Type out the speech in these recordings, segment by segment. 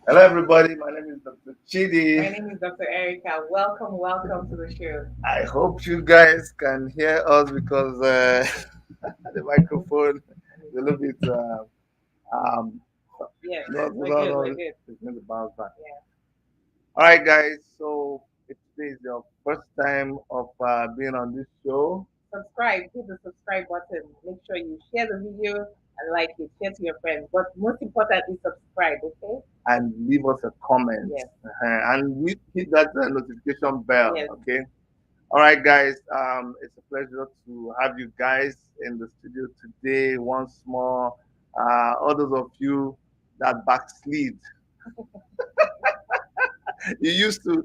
Hello, everybody. My name is Dr. My Chidi. name is Dr. Erica. Welcome to the show. I hope you guys can hear us because the microphone is a little bit um Yes, we're good. not We're good. it's going to bounce back. Yeah. All right, guys. So if today is your first time of being on this show, Subscribe. Hit the subscribe button. Make sure you share the video and like it. Share to your friends. But most importantly, subscribe. Okay? and leave us a comment, Yes. and we hit that notification bell. Yes. Okay. All right, guys. It's a pleasure to have you guys in the studio today once more. All those of you that backslid, you used to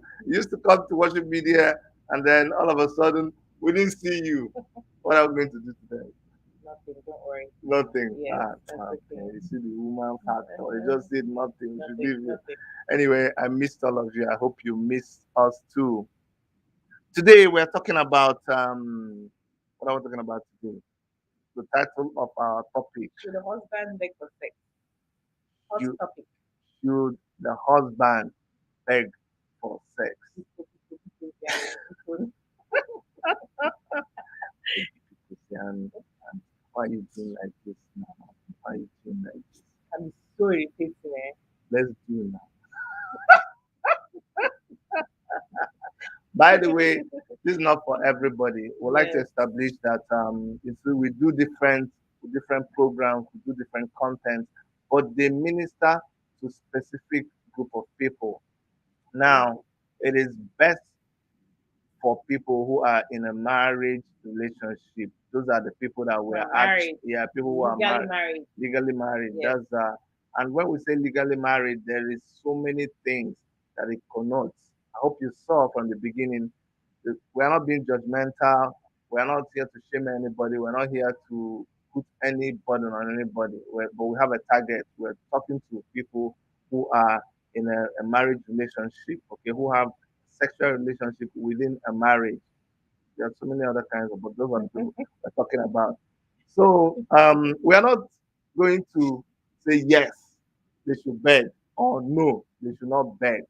come to worship media, and then all of a sudden we didn't see you. What are we going to do today? Nothing. Don't worry. Nothing. Yes, that's Okay. okay. You see the woman factor. You just said nothing. We should Nothing. leave you. Nothing. Anyway, I missed all of you. I hope you missed us too. Today we're talking about what are we talking about today? The title of our topic. Should a husband beg for sex? Hot Should, topic. should the husband beg for sex? Yeah. People- Christian, why are you doing like this now? Why are you doing like this? I'm so irritating. Eh? Let's do it now. By the way, this is not for everybody. We'd like to Yes. establish that we do different programs, we do different content, but they minister to specific group of people. Now, it is best for people who are in a marriage relationship. Those are the people that Who were are actually, married, yeah, people who are legally married, married. legally married. Yes. That's and when we say legally married, there is so many things that it connotes. I hope you saw from the beginning that we are not being judgmental. We are not here to shame anybody. We're not here to put any burden on anybody. But we have a target. We're talking to people who are in a marriage relationship, okay, who have sexual relationship within a marriage. There are so many other kinds of, but those are the people we're talking about. So we are not going to say yes, they should beg, or no, they should not beg.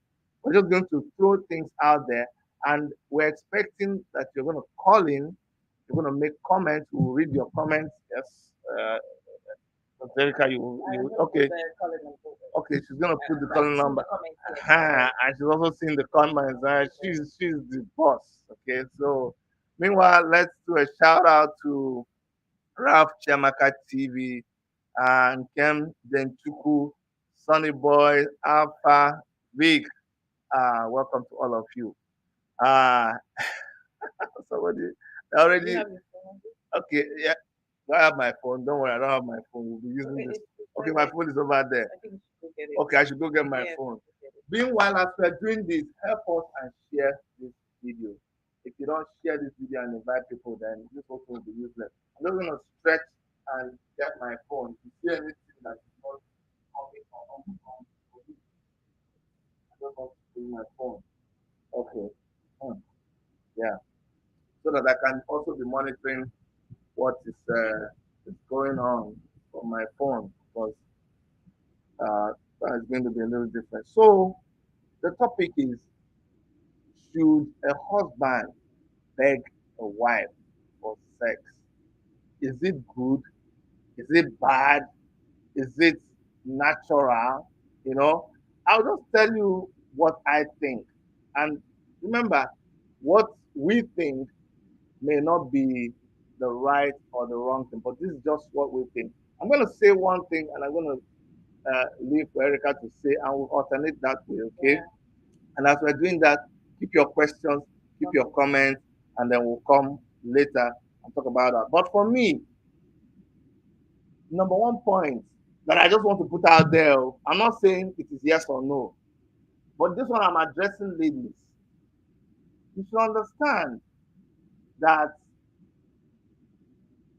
We're just going to throw things out there, and we're expecting that you're going to call in, you're going to make comments. We'll read your comments. Yes, Erica, I'm you gonna put okay? the calling on board. Okay, she's gonna put the I've calling seen number. the comments here. Don't Uh-huh. worry. And she's also seen the comments. Yes. She's the boss. Okay, so meanwhile, let's do a shout out to Ralph Chiamaka TV and Kem Denchuku, Sonny Boy, Alpha, Vic. Welcome to all of you. Uh somebody Do you already have your phone? okay, yeah. I have my phone. Don't worry, I don't have my phone. We'll be using this. It's Okay, right my there. phone is over there. I think you should go get it. Okay, I should go get my Yes, phone. go get it. Meanwhile, as we're doing this, help us and share this video. If you don't share this video and invite people, then this also will be useless. I'm just going to stretch and get my phone. If you see anything that is not coming or uncommon, I just want to bring my phone. Okay. Hmm. Yeah. So that I can also be monitoring what is going on my phone because that is going to be a little different. So the topic is, should a husband beg a wife for sex? Is it good? Is it bad? Is it natural? You know, I'll just tell you what I think. And remember, what we think may not be the right or the wrong thing, but this is just what we think. I'm going to say one thing and I'm going to leave for Erica to say, and we'll alternate that way, okay? Yeah. And as we're doing that, keep your questions, keep your comments, and then we'll come later and talk about that. But for me, number one point that I just want to put out there, I'm not saying it is yes or no, but this one I'm addressing ladies. You should understand that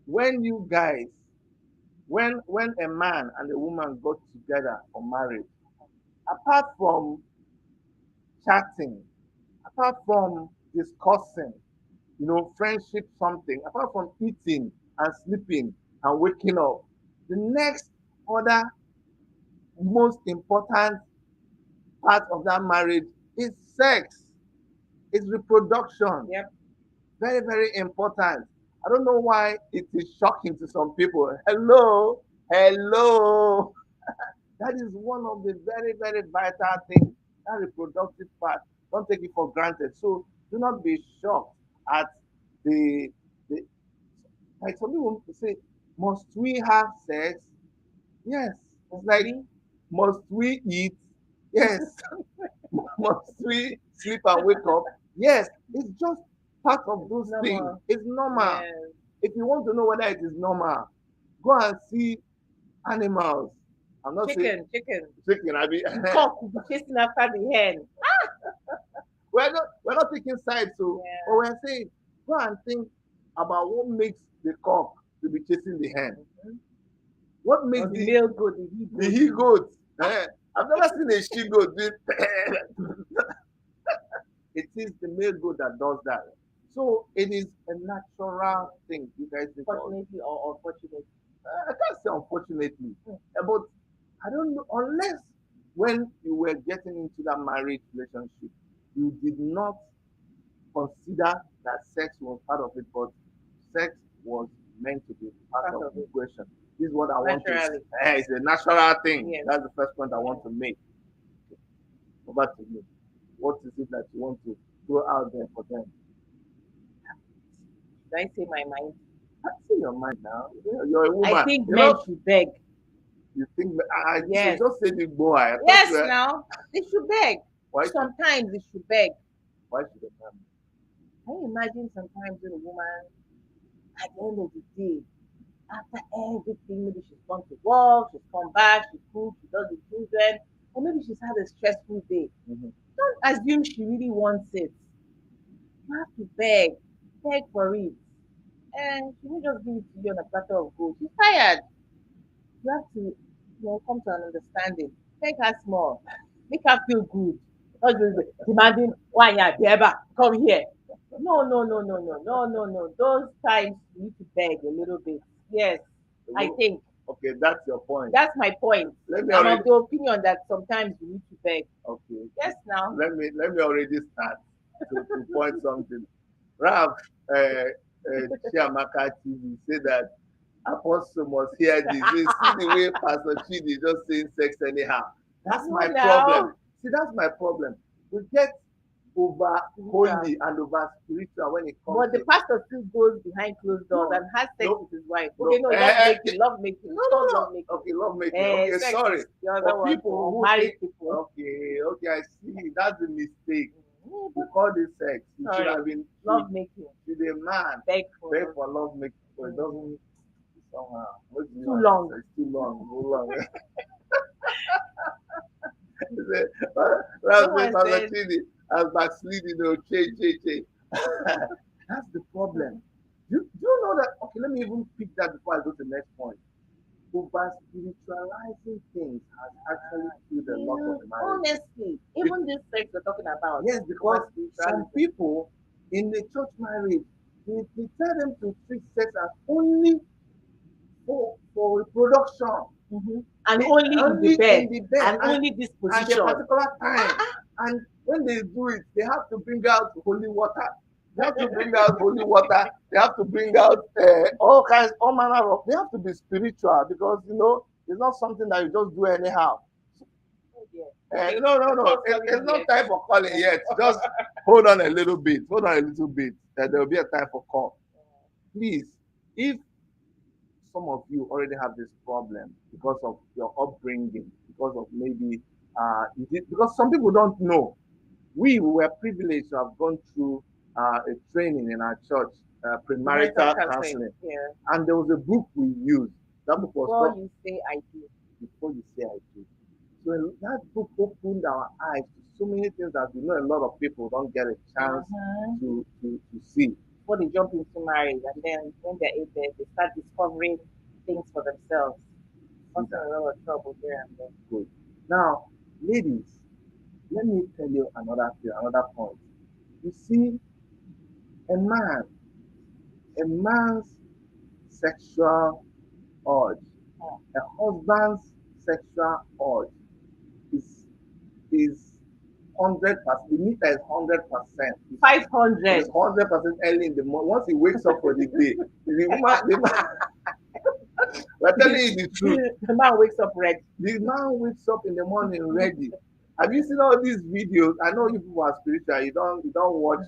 when you guys, when a man and a woman got together for marriage, apart from chatting, apart from discussing, friendship something, apart from eating and sleeping and waking up, the next other most important part of that marriage is sex, is reproduction. Yep. Very, very important. I don't know why it is shocking to some people. Hello, hello. That is one of the very, very vital things. That reproductive part. Don't take it for granted. So do not be shocked at the the like some people say, must we have sex? Yes. It's like, We must we eat? Yes. Must we sleep and wake up? Yes. It's just part of those things. normal. It's normal. Yes. If you want to know whether it is normal, go and see animals. I'm not saying Chicken. chicken. I mean, The cock will be chasing after the hen. we're not taking sides, so but Yeah. we're saying go and think about what makes the cock to be chasing the hen. Mhm. What Or makes the the male goat, the he the goat. he goat? I've never seen a she goat doing. It is the male goat that does that. So it is a natural thing. You guys think of. Fortunately or unfortunately. I can't say unfortunately, but I don't know unless when you were getting into that marriage relationship, you did not consider that sex was part of it, but sex was meant to be part Part of of the it. equation. This is what I want to. Naturally. It's a natural thing. Yes. That's the first point I want Yeah. to make. Over to you. What is it that you want to throw out there for them? Did I say my mind? I see your mind now. You're a I woman. think men should beg. You think I Yes. just said the boy. I thought you Yes, were. now. They should beg. Why should Sometimes they should beg. why should a man? Can you imagine sometimes when a woman, at the end of the day, after everything, maybe she's gone to work, she's come back, she cooks, she does the children, or maybe she's had a stressful day. Mhm. Don't assume she really wants it. You have to beg for it. And she won't just give it to you on a platter of gold. She's tired. You have to, come to an understanding. Take her small. Make her feel good. Not just demanding, why you ever come here. No, no, no, no, no, no, no, no. Those times you need to beg a little bit. Yes, I think Okay, that's your point. that's my point. Let me I'm already of the opinion that sometimes you need to beg. okay. Yes, now. Let me already start to point something. Ralph Chiamaka TV say that Apostle must hear this. See the way Pastor Chidi is just saying sex anyhow. That's No, my now. problem. See, that's my problem. We get over Yeah. holy and over spiritual when it comes But the to pastor still goes behind closed doors no, and has sex no, with his wife. no, Okay, no, love making. no, It's no, called no. love making. Okay, love making. Okay, Sex sorry. is the other For one people for who married think, people. okay, I see. That's a mistake. We But call this sex. It should sorry, have been love making. should a man Beg for pay love. for love making, but it doesn't somehow. What do you Too want long. to say? It's too long, too long. Someone Pastor said, Chidi has backsliding, change. That's the problem. Do you know that? Okay, let me even pick that before I go to the next point. Over spiritualizing things has actually killed a lot of marriages. honestly, even this sex we're talking about. Yes, because some people in the church marriage, they tell them to treat sex as only for reproduction. Mm-hmm. And only in the bed. In the bed And only this and position. a particular time. And when they do it, they have to bring out holy water. They have to bring out holy water. They have to bring out all manner of. They have to be spiritual because it's not something that you just do anyhow. No. It's not time for calling yet. Just hold on a little bit. Hold on a little bit. There will be a time for call. Please, if some of you already have this problem because of your upbringing, because of maybe because some people don't know. We were privileged to have gone through a training in our church, premarital counseling, Yeah. and there was a book we used. That book was Before called you say I do. Before You Say I Do. So that book opened our eyes to so many things that we know a lot of people don't get a chance to see. Before they jump into marriage, and then when they're in there, they start discovering things for themselves. Causing a lot of trouble here and there. Good. Now, ladies, let me tell you another point. You see, a man, a man's sexual urge, a husband's sexual urge is is 100%. The meter is 100%. 500. It's 100% early in the morning. Once he wakes up for the day, we're telling you the truth. The man wakes up ready. The man wakes up in the morning ready. Have you seen all these videos? I know you people are spiritual. You don't watch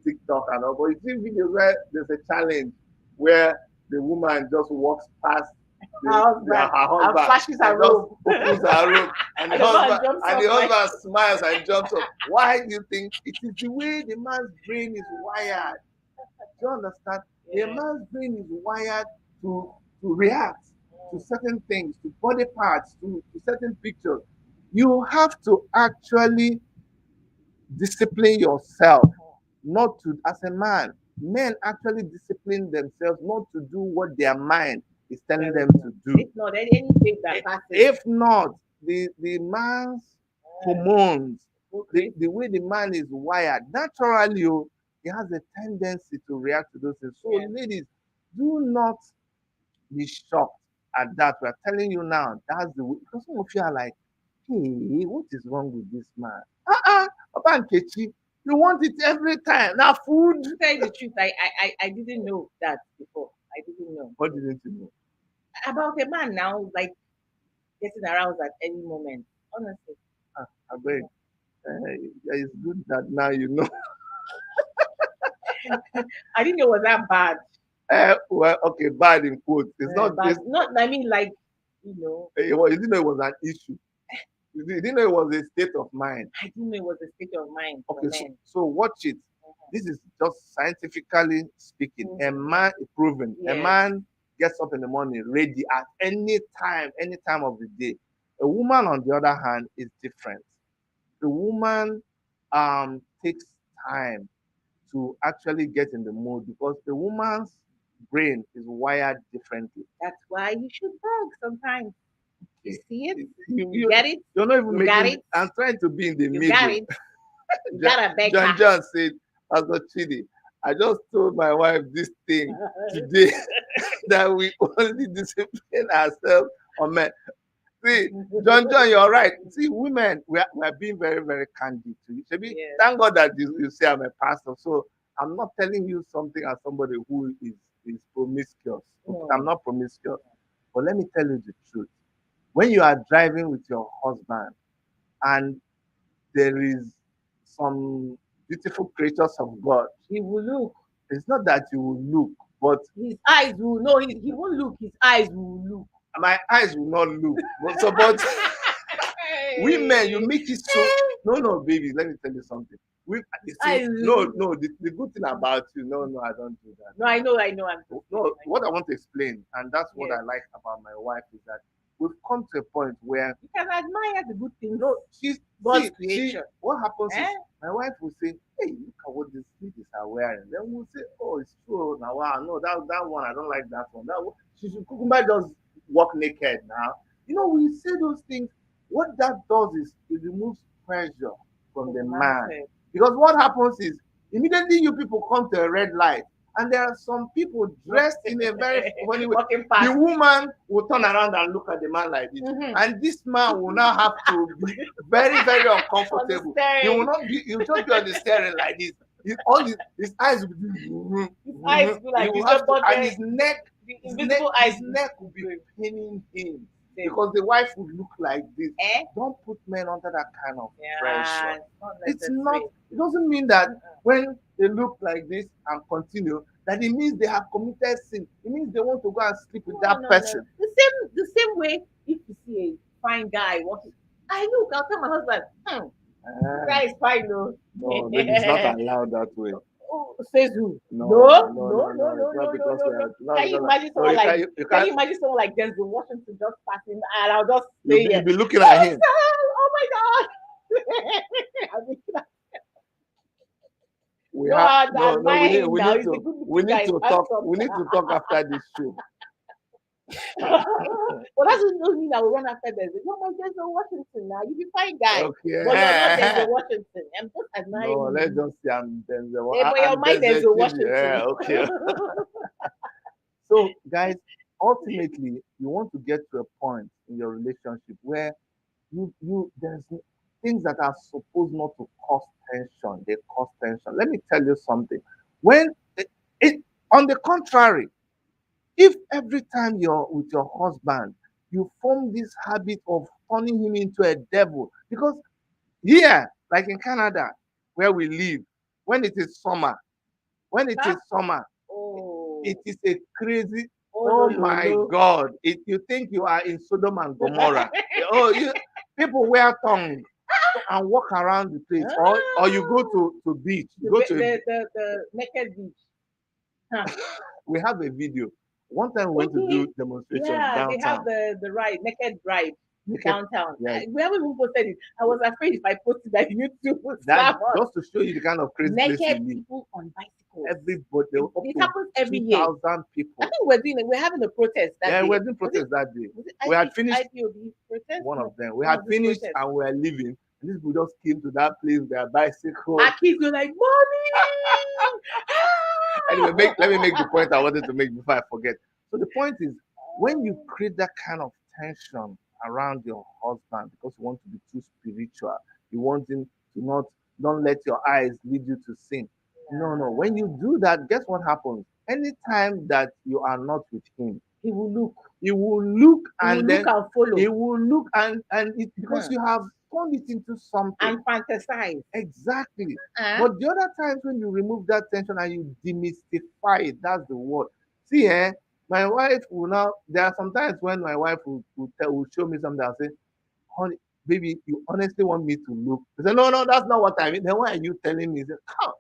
TikTok and all, but you see videos where there's a challenge where the woman just walks past her And husband flashes her and just robe. opens her robe, and And the man jumps the up like, husband smiles and jumps up. Why do you think? It is the way the man's brain is wired. Do you understand? The yeah. man's brain is wired to react to certain things, to body parts, to certain pictures. You have to actually discipline yourself, not to, as a man, men actually discipline themselves not to do what their mind is telling Very them good. to do. If not, anything that passes. If not, the man's hormones, Okay. the way the man is wired, naturally, oh, he has a tendency to react to those things. So, Yeah. ladies, do not be shocked at that. We're telling you now, that's the way. Because some of you are like, hey, what is wrong with this man? Papa Nkechi, you want it every time. Now, food. To tell you the truth, I didn't know that before. I didn't know. What didn't you know? About a man now, like getting aroused at any moment. Honestly. I beg. It's good that now you know. I didn't know it was that bad. Well, okay, bad in quotes. It's not. But not, I mean, like, you know, You didn't know it was an issue. You didn't know it was a state of mind. I didn't know it was a state of mind for Okay, men. so watch it. This is just scientifically speaking. A man proven. A Yes. man gets up in the morning ready at any time of the day. A woman, on the other hand, is different. The woman takes time to actually get in the mood because the woman's brain is wired differently. That's why you should beg sometimes. You Okay. see it? You, You get it? you're not even You got making. it? I'm trying to be in the You middle. got it? You gotta beg John her. John said, Pastor Chidi, I just told my wife this thing today that we only discipline ourselves on men. See, John, you're right. See, women, we are being very, very candid to you. Shabi, Yes. thank God that you say I'm a pastor. So I'm not telling you something as somebody who is promiscuous. No. I'm not promiscuous. But let me tell you the truth. When you are driving with your husband and there is some beautiful creatures of God, He will look. it's not that you will look, but His eyes will no. He won't look. His eyes will look. my eyes will not look. But women, you make it so. No, baby, let me tell you something. The good thing about you, no, I don't do that. No, I know. No, what I want to explain, and that's what Yes. I like about my wife, is that we've come to a point where You can admire the good things. no, she's God's see, creation. what happens Eh? is my wife will say, "Hey, look at what these ladies are wearing." Then we'll say, "Oh, it's true. Now, wow, no, that one I don't like that one. That one, she should Kukumba just walk naked now." We say those things. What that does is it removes pressure from the man. Mindset. Because what happens is immediately you people come to a red light, and there are some people dressed in a very funny way. Walking The past. woman will turn around and look at the man like this, Mhm. and this man will now have to be very, very uncomfortable. He will not be. He will just be on the steering like this. His eyes will be. His eyes will be like He will this, have to, but and his neck, the his invisible eyes. his neck will be paining him because the wife would look like this. Eh? Don't put men under that kind of Yeah, pressure. It's necessary. not. It doesn't mean that when they look like this and continue, that it means they have committed sin. It means they want to go and sleep with that person. No. The same way, if you see a fine guy walking, I'll tell my husband, this guy is fine, no. No, it's not allowed that way. Oh, says who? No. Can you imagine someone can you imagine someone like Denzel Washington just passing and I'll just stay here? You'll be looking at him. Oh my God. We need to talk after this show. Well, that doesn't mean that we run after Denzel. You're my Denzel Washington now. You be fine guy. Okay. But you're not Denzel Washington. I'm just admiring No, you. let's just say I'm Denzel. Yeah, but you're my Denzel Washington. Yeah, okay. So, guys, ultimately, you want to get to a point in your relationship where things that are supposed not to cause tension, they cause tension. Let me tell you something. When it on the contrary, if every time you're with your husband, you form this habit of turning him into a devil, because here, like in Canada, where we live, when it is summer, when it is Huh? summer, Oh. it is a crazy. Oh no Oh no my no. God! You think you are in Sodom and Gomorrah? Oh, people wear tongue and walk around the place, or you go Ah, to beach. You the, go be- to a the naked beach. Huh. we have a video. One time we went to Okay. do demonstration Yeah, they have downtown. the ride, naked ride Naked, downtown. yeah, We haven't even posted it. I was afraid if I posted that YouTube would that slap us. just to show you the kind of crazy place we Naked live. people on bicycles. Everybody, there were up It to happens every two year. thousand I people. think we're having a protest that Yeah, we day. were doing Was it protest that day. was it We had IP, finished IPOB protest? one of No, them. We one had of these finished protests. and we were leaving. And these people just came to that place with their bicycle. Our kids were like, Anyway, "Mommy!" let me make the point I wanted to make before I forget. So the point is, when you create that kind of tension around your husband because you want to be too spiritual, you want him to not don't let your eyes lead you to sin. No, no. When you do that, guess what happens? Anytime that you are not with him, He will look. he will look He will and look then and follow. he will look and it because Huh. you have turned it into something. And fantasize. Exactly. Huh? But the other times when you remove that tension and you demystify it, that's the word. See, my wife will now. There are sometimes when my wife will show me something. I'll say, "Honey, baby, you honestly want me to look?" I say, "No, no, that's not what I mean." Then why are you telling me? Say, "Come,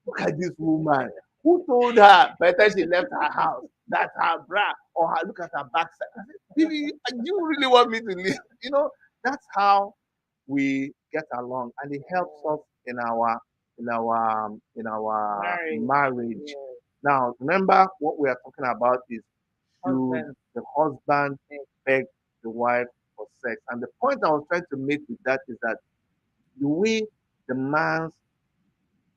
look at this woman. Who told her by the time she left her house that her bra or her look at her backside?" I said, "Baby, you really want me to leave?" You know, that's how we get along, and it helps us in our marriage. Yeah. Now, remember what we are talking about is should Husband. the husband beg the wife for sex? And the point I was trying to make with that is that the way the man's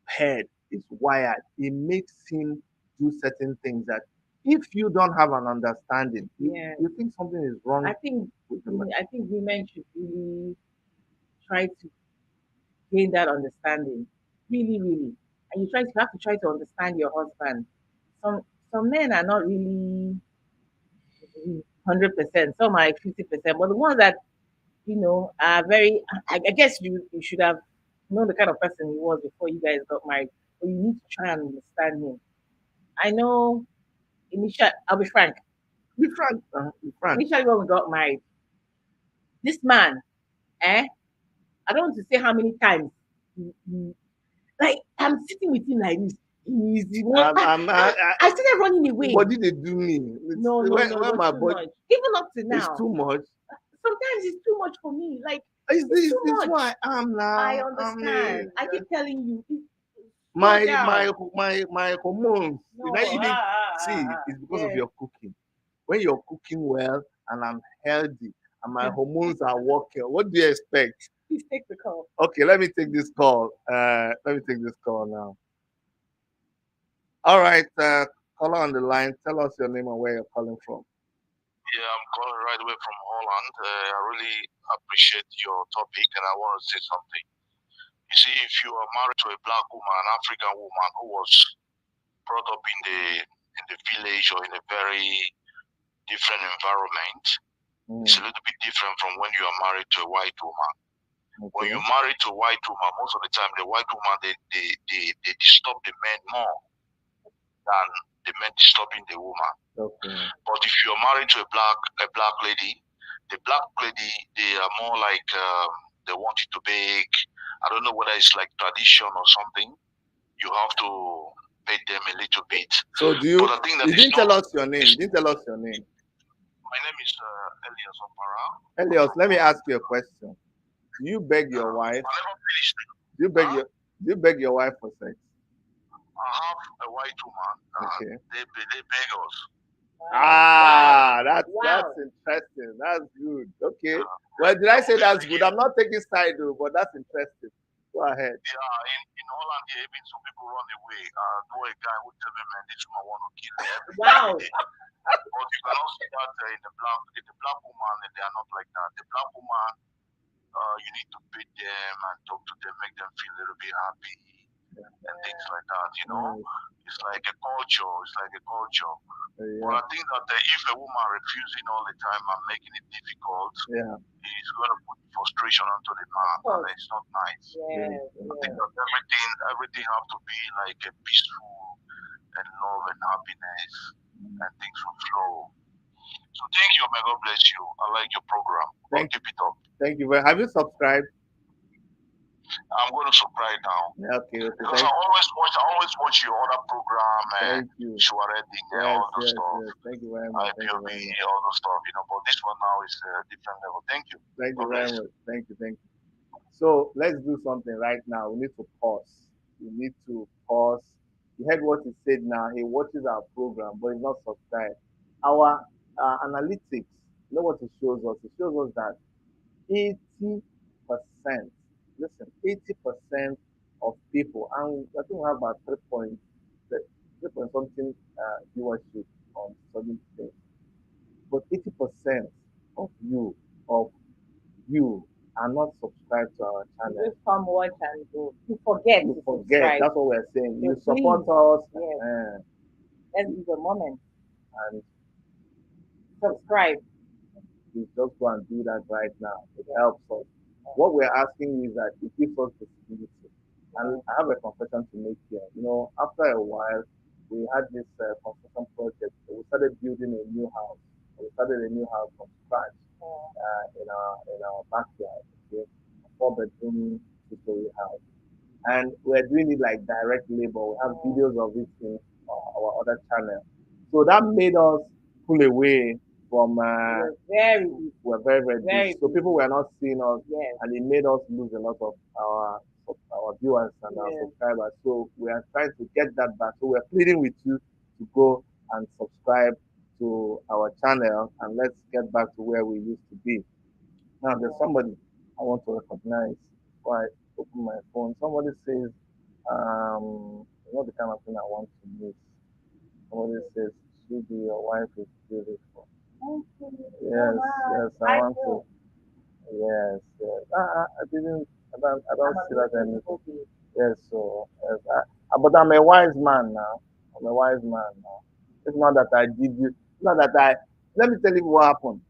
head is wired, it makes him do certain things that if you don't have an understanding, Yeah. you think something is wrong I think with the man. I think women should really try to gain that understanding. Really, really. And you have to try to understand your husband. Some some men are not really 100%. Some are like 50%. But the ones that are very. I guess you should have known the kind of person he was before you guys got married. But you need to try and understand him. I know. Initially, I'll be frank. Be frank, be frank. Initially, when we got married, this man, I don't want to say how many times. Like I'm sitting with him like this. He's the one. I started running away. What did they do me? No, no, no. It When was my too body much. Even up to is now, too much. sometimes it's too much for me. Like Is it's this too this much. who I am I now? understand. I keep telling you, slow My down. my hormones. No, Now you need see it's because of yeah. your cooking. When you're cooking well and I'm healthy and my hormones are working, what do you expect? Please take the call. Okay, let me take this call. Let me take this call now. All right, caller on the line. Tell us your name and where you're calling from. Yeah, I'm calling right away from Holland. I really appreciate your topic, and I want to say something. You see, if you are married to a black woman, an African woman who was brought up in the village or in a very different environment, it's a little bit different from when you are married to a white woman. When Okay. you're married to a white woman, most of the time the white woman they disturb the men more than the men disturbing the woman. Okay. But if you're married to a black lady, the black lady they are more like they want you to beg. I don't know whether it's like tradition or something. You have to beg them a little bit. So do you? But I think that You didn't tell us your name. You didn't tell us your name. My name is Elias Opara. Elias, let me ask you a question. Do you beg your wife? I never finished. Do you beg your wife for sex? I have a white woman. Okay. They beg us. That's interesting. That's good. Okay. Well, did I say that's good? I'm not taking side though, but that's interesting. Go ahead. Yeah, in Holland, here, even some people run away. Know a guy who tell me, man, this woman want to kill me every Wow. day. But you cannot see that in the black woman, they are not like that. The black woman, You need to pay them and talk to them, make them feel a little bit happy and things Yeah. like that. You know, Nice. it's like a culture. It's like a culture. But Yeah. I think that if a woman refusing all the time and making it difficult, Yeah. it's going to put frustration onto the Of man, and course. it's not nice. Yeah. Yes, I think yes. that everything have to be like a peaceful and love and happiness, and things will flow. So thank you, may God bless you. I like your program. God Thank keep it up. thank you very. Have you subscribed? I'm going to subscribe now Yeah, okay. Okay. because I always watch your other program, Thank you. Shawaredding and Yes. all those Yes. stuff, Yes. Thank you very much. Thank you IPOB, very much. all those stuff, But this one now is a different level. Thank you. Thank you God very bless. much. Thank you. Thank you. So let's do something right now. We need to pause. We need to pause. You heard what he said now. He watches our program, but he's not subscribed. Our analytics, you know what it shows us? It shows us that 80%, listen, 80% of people, and I think we have about 3 point something viewership on certain things, but 80% of you are not subscribed to our You channel. just come watch and go. You forget You to forget. subscribe. That's what we're saying. You So support please, us, yes, let's give a moment. and Subscribe. we just go and do that right now. It Yes, helps us. What we're asking is that it gives us visibility. And yes, I have a confession to make here. After a while, we had this construction project. We started building a new house. We started a new house from scratch in our backyard. Okay, a 4 bedroom, 2 story house, and we're doing it like direct labor. We have yes. videos of it in our other channel. So that made us pull away from. You're very busy, We're very very busy. very So people busy. were not seeing us, Yes, and it made us lose a lot of our viewers and our yes. subscribers. So we are trying to get that back. So we're pleading with you to go and subscribe to our channel, and let's get back to where we used to be. Now, there's Yeah. somebody I want to recognize before I open my phone. Somebody says, the kind of thing I want to miss. Somebody says, Shubi, your wife is beautiful. Thank you so Yes, much. yes, I I want to. feel Yes, yes. I didn't, I don't I'm a see that anything. beautiful baby. Yes, so, yes, but I'm a wise man now. I'm a wise man now. It's not that I did you, not that let me tell you what happened.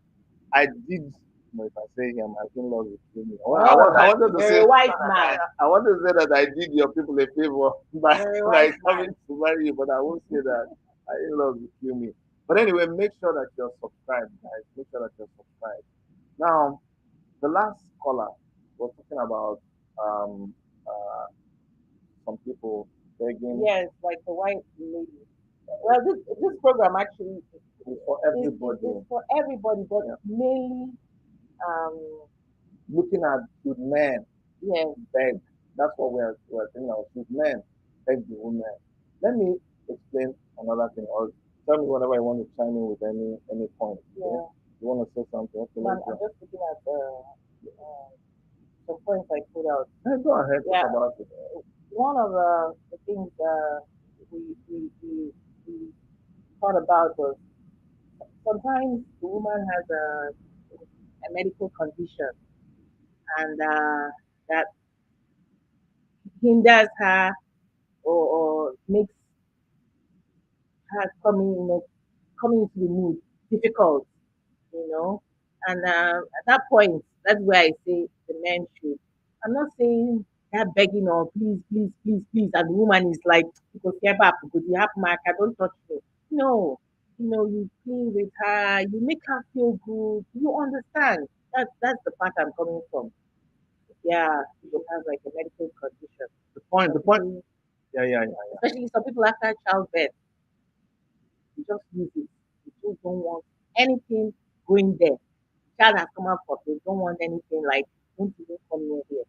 I did, if I say here, my in-laws will kill me. I No, wanted to say you're a wise that man. I wanted to say that I did your people a favor by, You're a by wise coming man. to marry you, but I won't say that. My in-laws will kill me. But anyway, make sure that you're subscribed, guys. Make sure that you're subscribed. Now, the last caller was talking about um, uh, some people begging Yes, like the white lady. Well, this program actually for is everybody. for everybody, but Yeah. mainly, Looking at good men yes, beg. That's what we're saying now. Should men beg the women? Let me explain another thing. Or tell me whatever you want to chime in with any point. Okay? yeah. You want to say something? Okay, let's I'm go. just looking at some points I put out. Hey, go ahead. Talk Yeah, about it. one of the things we, we, we, we thought about was sometimes the woman has a medical condition and that hinders her or makes her coming into the mood difficult, you know. And at that point, that's where I say the men should. I'm not saying that begging or please, please, please, please, and the woman is like, because you have mark, I don't touch you. No, you play with her, you make her feel good. You understand? That's the part I'm coming from. Yeah, people have like a medical condition. The Some point. people, Yeah, yeah, yeah, especially some people after childbirth, they just use it. They just don't want anything going there. Child has come out for they don't want anything like don't even come near here,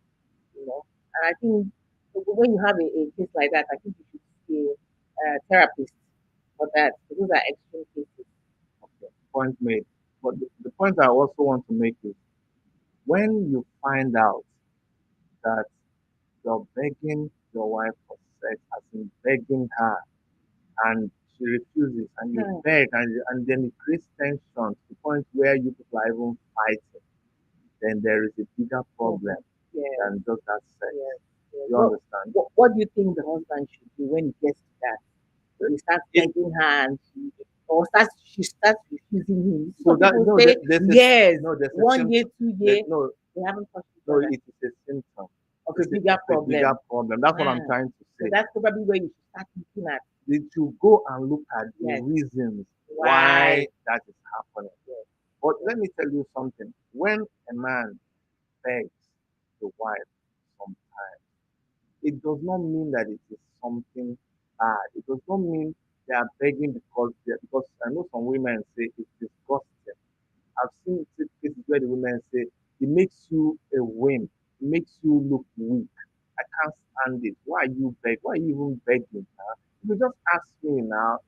you know. And I think when you have a case like that, I think you should see a therapist for that. Those are extreme cases. yeah. Point made. But the point I also want to make is when you find out that you're begging your wife for sex, as in begging her, and she refuses, and you Hmm. beg, and then it creates tension to the point where you people are even fighting. then there is a bigger problem problem. Yes, than just that sex. yes, yes. You understand? What do you think the husband should do when he gets to that? He starts It, begging her, and she starts refusing him. so Some that people no, say there's a yes, no, there's a 1 year, symptom. 2 year, No, they haven't touched each no, other it is a symptom. of a bigger Of a bigger problem. problem. That's what I'm Mm. trying to So say. that's probably where you should start looking at. Did you go and look at the Yes, reasons why? why that is happening? Yes, But yes. let me tell you something. When a man begs the wife sometimes, it does not mean that it is something bad. It does not mean they are begging because I know some women say it's disgusting. I've seen cases where the women say it makes you a wimp, it makes you look weak. I can't stand it. Why are you beg? Why are you even begging? Huh? If you just ask me now,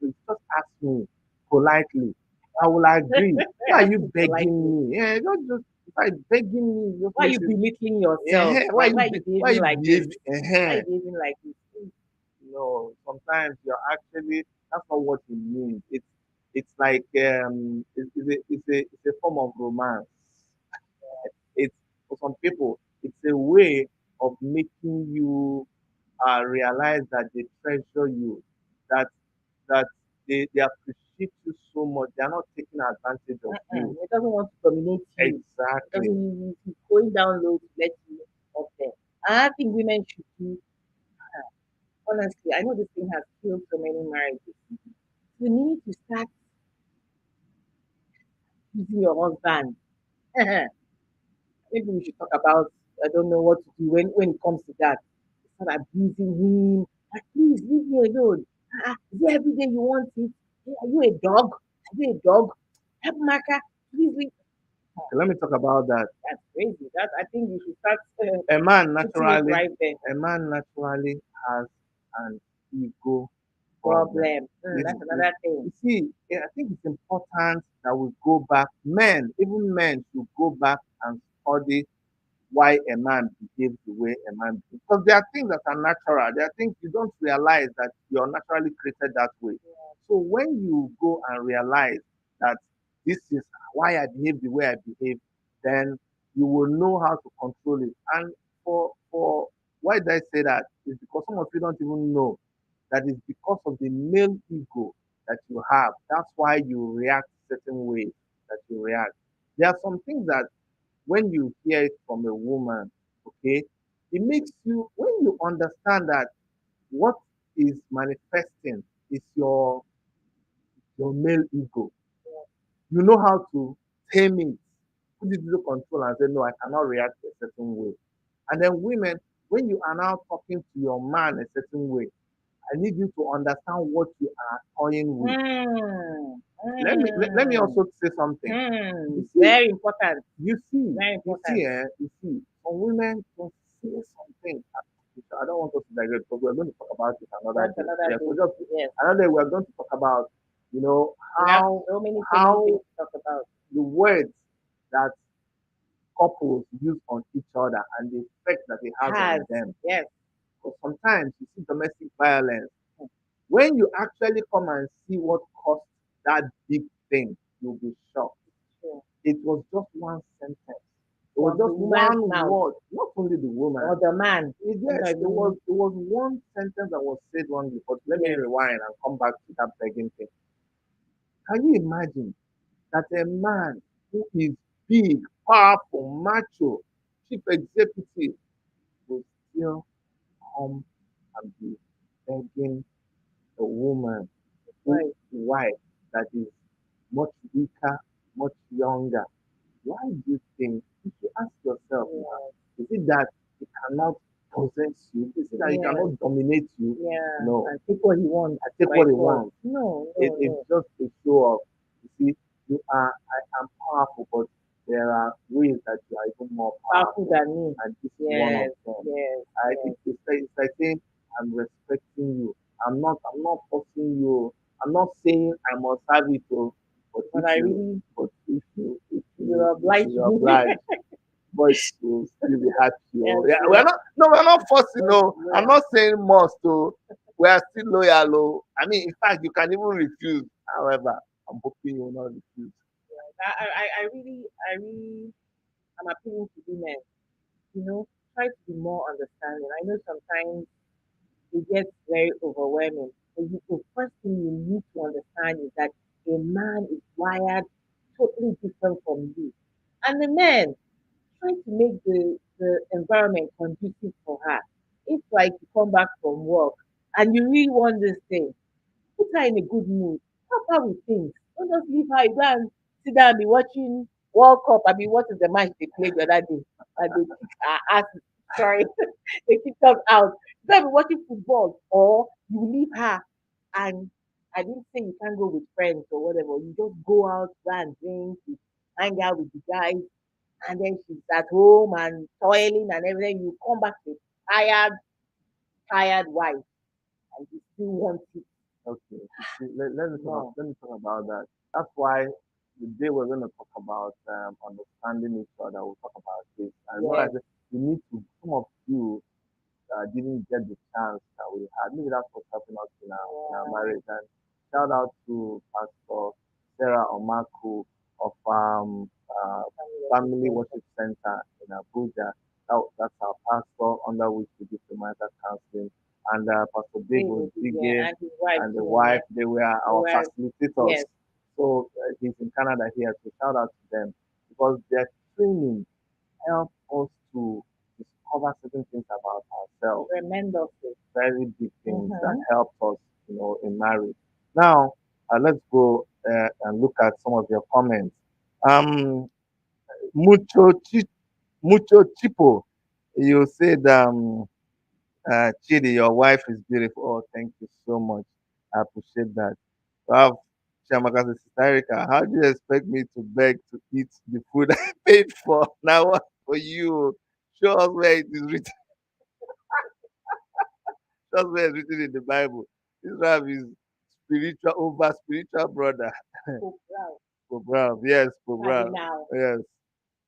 you just ask me politely, I will agree. Why are Ask you me politely. begging me? Yeah, don't just by begging me just Why are makes you it. belittling yourself? Yeah, Why are you why are behaving you like this? behaving? Why are you behaving like this? No, sometimes you're actually that's not what it means. It's like it's a form of romance. It's for some people, it's a way of making you realize that they treasure you, that that they appreciate you so much. They are not taking advantage of you. He doesn't want to dominate you. He Exactly. doesn't. He's going down low to let you up there. And I think women should do. Honestly, I know this thing has killed so many marriages. You need to start using your husband. Maybe we should talk about. I don't know what to do when it comes to that. Start abusing him. Like, please leave me alone. Is it every day you want it? Are you a dog? Are you a dog? Help Maka. Please leave. Okay, let me talk about that. That's crazy. That I think you should start A man putting it naturally, right there. a man naturally has an ego problem. Problem. This, That's this, another thing. you see, I think it's important that we go back. Men, even men, should go back and study why a man behaves the way a man behaves. Because there are things that are natural. There are things you don't realize that you're naturally created that way. So when you go and realize that this is why I behave the way I behave, then you will know how to control it. And for why did I say that? Is because some of you don't even know that is because of the male ego that you have. That's why you react certain ways that you react. There are some things that when you hear it from a woman, okay, it makes you, when you understand that what is manifesting is your male ego, you know how to tame it, put it into control and say, no, I cannot react a certain way. And then women, when you are now talking to your man a certain way, I need you to understand what you are toying with. Mm, Let me mm, also say something. You see, Very important. you see, Very important. you see, some women can say something. I don't want us to digress because we're going to talk about it another That's day. another Yeah, so thing. just Yes. another day we're going to talk about, We have how so many things how to talk about. the words that couples use on each other and the effect that it has Has. on them. Yes. Because sometimes you see domestic violence. When you actually come and see what caused that big thing, you'll be shocked. True. It was just one sentence. It was From the just woman's one mouth word. Not only the woman. or the man. Yes, it was one sentence that was said wrongly. But let me Yes. rewind and come back to that begging thing. Can you imagine that a man who is big, powerful, macho, chief executive will still come and be begging a woman, who, Right. wife that is much weaker, much younger? Why do you think? You should ask yourself, is it that he cannot possess you? Is it that he Yeah. cannot dominate you? Yeah. No. And take what he wants I take by what he force. wants. No, It's no. just a show off. You see, I am powerful, but there are ways that you are even more Powerful powerful. than me. And this is one of Yes. them. Yes. I, Yes. it's like saying, I'm respecting you. I'm not forcing you. I'm not saying I must have it, oh, but But if I you, really but you if oblige you me. oblige, boys will still be happy. Yes. Oh. Yeah, Yes. we're not forcing. Yes. No, I'm Yeah. not saying must. Oh, we are still loyal. Oh, I mean, in fact, you can even refuse. However, I'm hoping you will not refuse. I really I'm appealing to women, try to be more understanding. I know sometimes it gets very overwhelming. But the first thing you need to understand is that a man is wired totally different from you. And the men try to make the environment conducive for her. It's like you come back from work and you really want this thing. Put her in a good mood. Help her with things. Don't just leave her. You go and sit down and be watching World Cup. I mean, what is the match they played the other day? And they kick our ass. Sorry, they kicked us out. You gotta be watching football, or you leave her. And I didn't say you can't go with friends or whatever. You just go out, go and drink, you hang out with the guys, and then she's at home and toiling and everything. You come back to a tired wife, and you still want it. Okay. Let me No. talk about that. That's why the day we're going to talk about understanding each other, we'll talk about this. I know Yes. that you need to, some of you didn't get the chance that we had. Maybe that's what's helping us in our Yeah. marriage. And shout out to Pastor Sarah Omaku of Family Worship Center in Abuja. That's our pastor under which we do marital counseling. And Pastor Dave David, yeah, Odige and his wife and the too, wife, yeah. they were They our were, facilitators. yes, So he's in Canada here, so shout out to them because their training help us to discover certain things about ourselves, tremendously. very big things that Mm-hmm. help us, in marriage. Now, let's go and look at some of your comments. Um, mucho, mucho chipo, you said, Chidi, your wife is beautiful. Oh, thank you so much. I appreciate that. Wow, Chiamaka says, Sister Erica, how do you expect me to beg to eat the food I paid for? Now, what for you? Show us where it is written. Show us where it's written in the Bible. Israel is spiritual over spiritual brother. So proud. Proverb, yes, proverb, Cardinal. yes.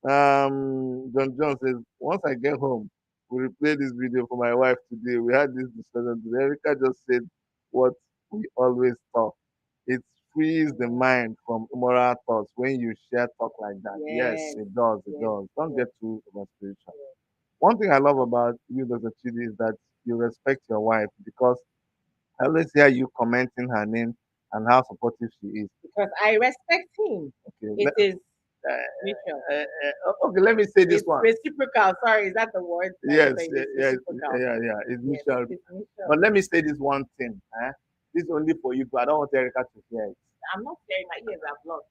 John John says, once I get home, we'll replay this video for my wife today. We had this discussion today. Erica just said what we always talk. It frees the Mm, mind from immoral thoughts when you share talk like that. Yes, yes, it does, it yes, does. Don't yes, get too over spiritual. yes. One thing I love about you, Dr. Chidi, is that you respect your wife because I always hear you commenting her name and how supportive she is. Because I respect him. Okay, It is mutual. okay, let me say this It's one. reciprocal. Sorry, is that the word that you're Yes, saying? It's yes, reciprocal. yeah. It's Yes, mutual. it's mutual. But let me say this one thing. This is only for you, but I don't want Erica to hear it. I'm not sharing my ears are blocked.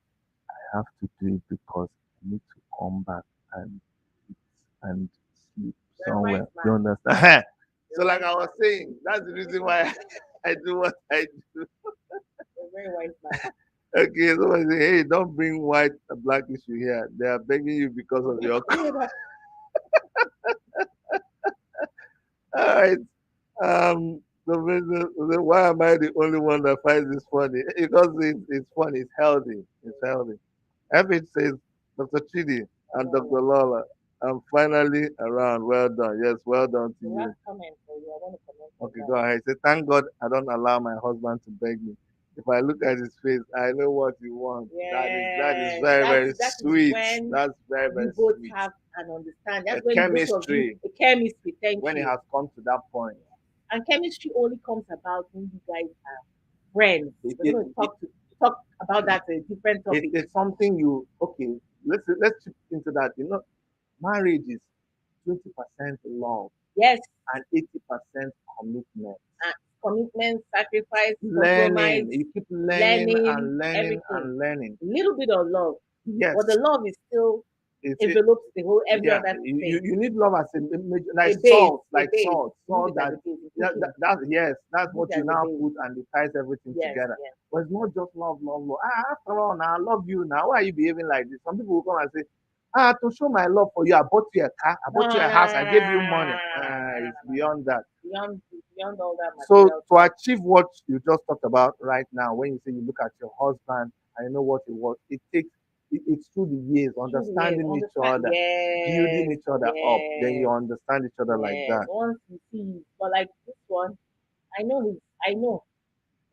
I have to do it because I need to come back and eat and sleep You're a somewhere. wise You man. understand? You're So, a like wise I was man. saying, that's the reason why I do what I do. You're a very wise man. Okay, somebody say, hey, don't bring white and black issue here. They are begging you because of your. All right. Why am I the only one that finds this funny? Because it's funny. It's healthy. It's healthy. F.H. says, Dr. Chidi and Oh, Dr. Lola, I'm finally around. Well done. Yes, well done to the you. last comment for you. I want to comment on Okay, go that. ahead. Say, thank God I don't allow my husband to beg me. If I look at his face, I know what he wants. That is Yes, very, very that is sweet. when That's very, very you both sweet. have an understanding. The That's when both of you chemistry, the chemistry. Thank when it you. has come to that point, And chemistry only comes about when you guys are friends. it, We're it, going to talk about that a different it, topic. it's something you okay. Let's chip into that. Marriage is 20% love Yes, and 80% commitment. and commitment, sacrifice, compromise, Learning, you keep learning learning, and learning everything. and learning. A little bit of love, Yes, but the love is still it's it, envelopes the whole every yeah. other You, thing. you need love as a major, like A base, salt, a like base. salt, You need salt it as that a base. You yeah, put in. yes, that's You need what it you as a now base. put and it ties everything Yes, together. yes. But it's not just love, love, love. After all, now I love you. Now why are you behaving like this? Some people will come and say, to show my love for you, I bought you a car, I No, bought you no, a no, house, no, I no, gave no, you no, money. no, It's no, no. beyond that. Beyond all that So material to stuff. achieve what you just talked about right now, when you say you look at your husband and you know what it was, it's through the years, Through the years, understanding each understand. other, building Yes, each other up. Then you yes, understand each other like yes. that. Once you see, but like this one, I know his. I know.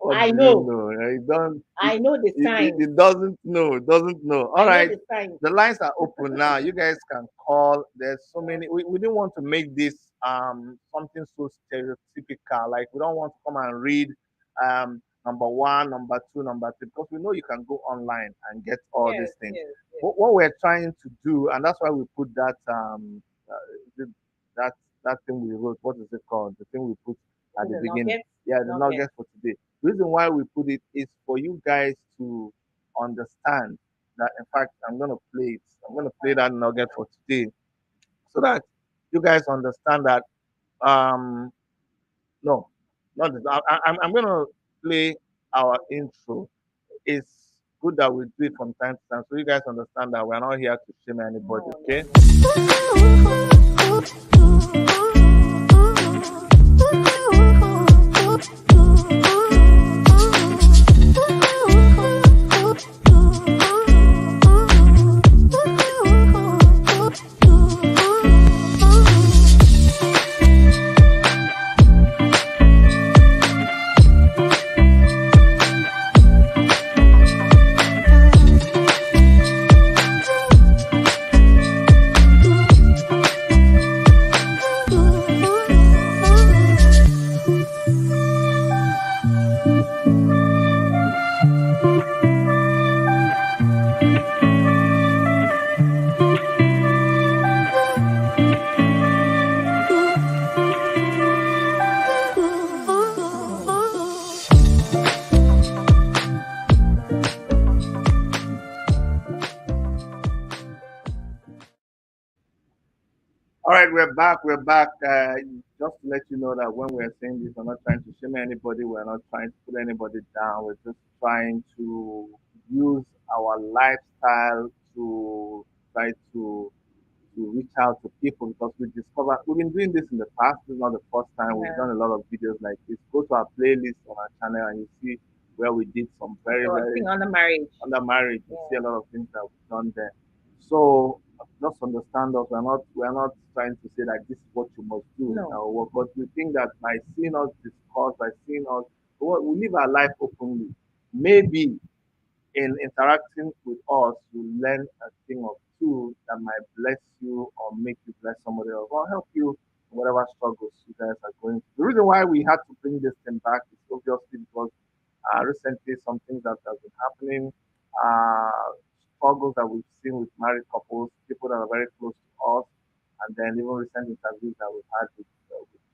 What I do you know. know? It don't. I know the signs. It doesn't know. It doesn't know. All I know right. the signs. The lines are open now. You guys can call. There's so many. We didn't want to make this something so stereotypical. Like we don't want to come and read number one, number two, number three, because we know you can go online and get all Yes, these things. yes, yes. What we're trying to do, and that's why we put that that that thing we wrote. What is it called? The thing we put Is at it the a beginning. nugget? Yeah, the Nugget. nugget for today. The reason why we put it is for you guys to understand that. In fact, I'm gonna play it. I'm gonna play that nugget for today, so that you guys understand that. No, not this. I'm gonna play our intro. It's good that we do it from time to time, so you guys understand that we're not here to shame anybody. No, no, Okay? no. All right, we're back. We're back. Just to let you know that when we're saying this, we're not trying to shame anybody. We're not trying to put anybody down. We're just trying to use our lifestyle to try to reach out to people, because we discover we've been doing this in the past. This is not the first time. We've Yeah. done a lot of videos like this. Go to our playlist on our channel and you see where we did some very, So I very think on the marriage. under marriage. You see a Yeah. lot of things that we've done there. So just understand us. We're not trying to say that this is what you must do. No. But we think that by seeing us discuss, by seeing us, we live our life openly. Maybe in interacting with us, you learn a thing or two that might bless you or make you bless somebody else or help you in whatever struggles you guys are going through. The reason why we had to bring this thing back is obviously because recently some things that have been happening, uh, struggles that we've seen with married couples, people that are very close to us, and then even recent interviews that we've had with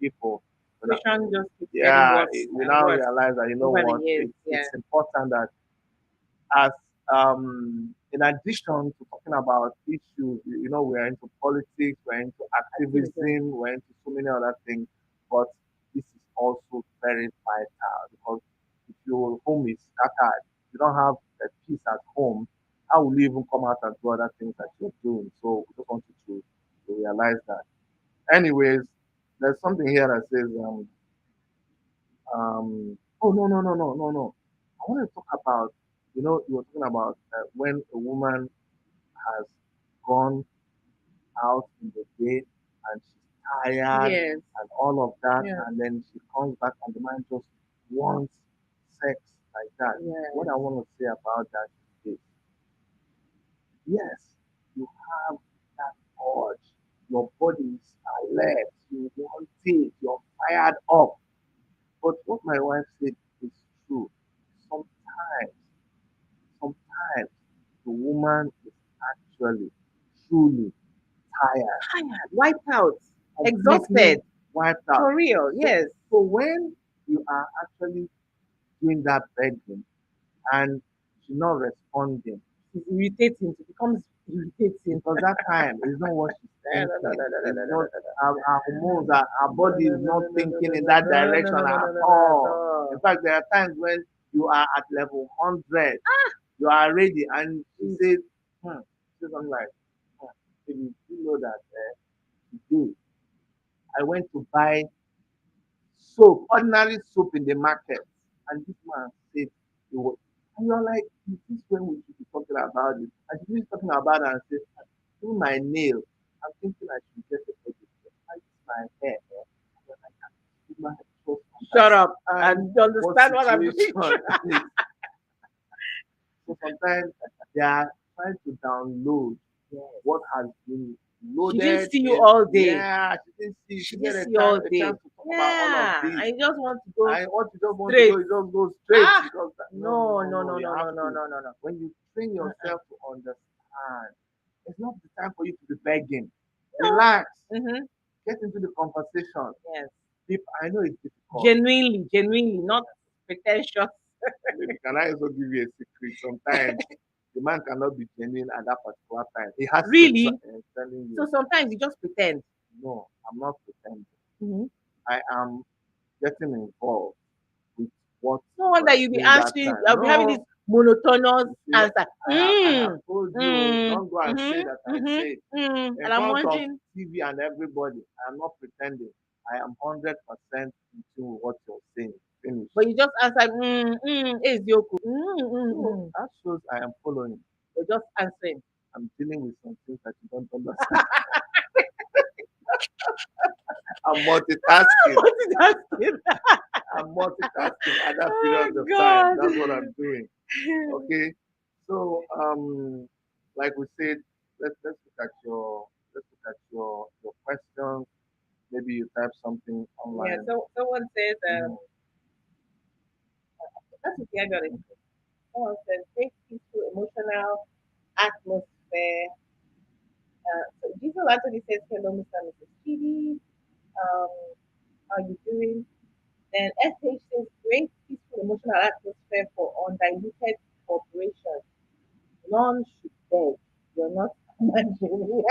people. Situation just keeps getting Yeah, worse we and now worse realize that, you know over the what, years. Yeah. it's important that as in addition to talking about issues, we're into politics, we're into Activism. activism, we're into so many other things, but this is also very vital, because if your home is scattered, you don't have a peace at home, how will you even come out and do other things that you're doing? So we just want you to realize that. Anyways, there's something here that says, oh, no, no, no, no, no, no. I want to talk about, you were talking about when a woman has gone out in the day and she's tired Yes. and all of that, Yeah. and then she comes back and the man just wants sex like that. What Yes. I want to say about that is, yes, you have that urge. Your body is alert. You want it. You're fired up. But what my wife said is true. Sometimes, sometimes the woman is actually truly tired, Tired, wiped out, completely exhausted. wiped out. For real. So, Yes. so when you are actually doing that begging and she's not responding, It's irritating. It becomes irritating. because that time is not what she's No, no, no, thinking. no, no, no, It's no, no, not no, no. her hormones, her No, body no, is no, not no, no, no, thinking no, in no, that no, no, direction no, no, at no, no, no, at all. In all. fact, there are times when you are at level 100, you are ready, and she Mm. says, she says something like, baby, you know that today I went to buy soap, ordinary soap in the market. And this man said, it was, and you're like, is this when we should be talking about it? And she's talking about it and says, do my nail. I'm thinking I should get a pedicure. I use my hair. And you're like, this man is so shut up and and you what understand what I'm going situation through. is. So sometimes they are trying to download Yes. what has been She didn't loaded see you in. all day. Yeah, she didn't see. She She didn't get see you all a day. chance to talk about all of Yeah. this. I just want to go And what you just want to straight. go, you just go straight Ah, because no, no, no, you no, have no, no, to. no, no, no. When you train Uh-uh. yourself to understand, it's not the time for you to be begging. No. Relax, Mm-hmm. get into the conversation. Yes. I know it's difficult. Genuinely, not pretentious. Maybe can I also give you a secret? Sometimes the man cannot be genuine at that particular time. He has to Really? telling So you, sometimes you just pretend. no, I'm not pretending. Mm-hmm. I am getting involved with what No wonder we're you be doing that answering. time. I'll be having this No, monotonous you see, answer. I have told you, don't go and say that I said in And I'm front of wondering, TV and everybody. I'm not pretending. I am 100% into what you're saying. Finish. but you just answer, is yoku. So that shows I am following. You're just answering. I'm dealing with some things that you don't understand. I'm multitasking. What is that thing? I'm multitasking at that Oh period of time. God. That's what I'm doing. Okay. So like we said, let's look at your questions. Maybe you type something Yeah, online. so someone says, Mm. that's okay, I got it. Someone says, great peaceful emotional atmosphere. So Jesus actually says, hello, Mr. and Mrs. Chidi. Um, how you doing? Then SH says, great peaceful emotional atmosphere for undiluted cooperation. None should beg. You're not imagining.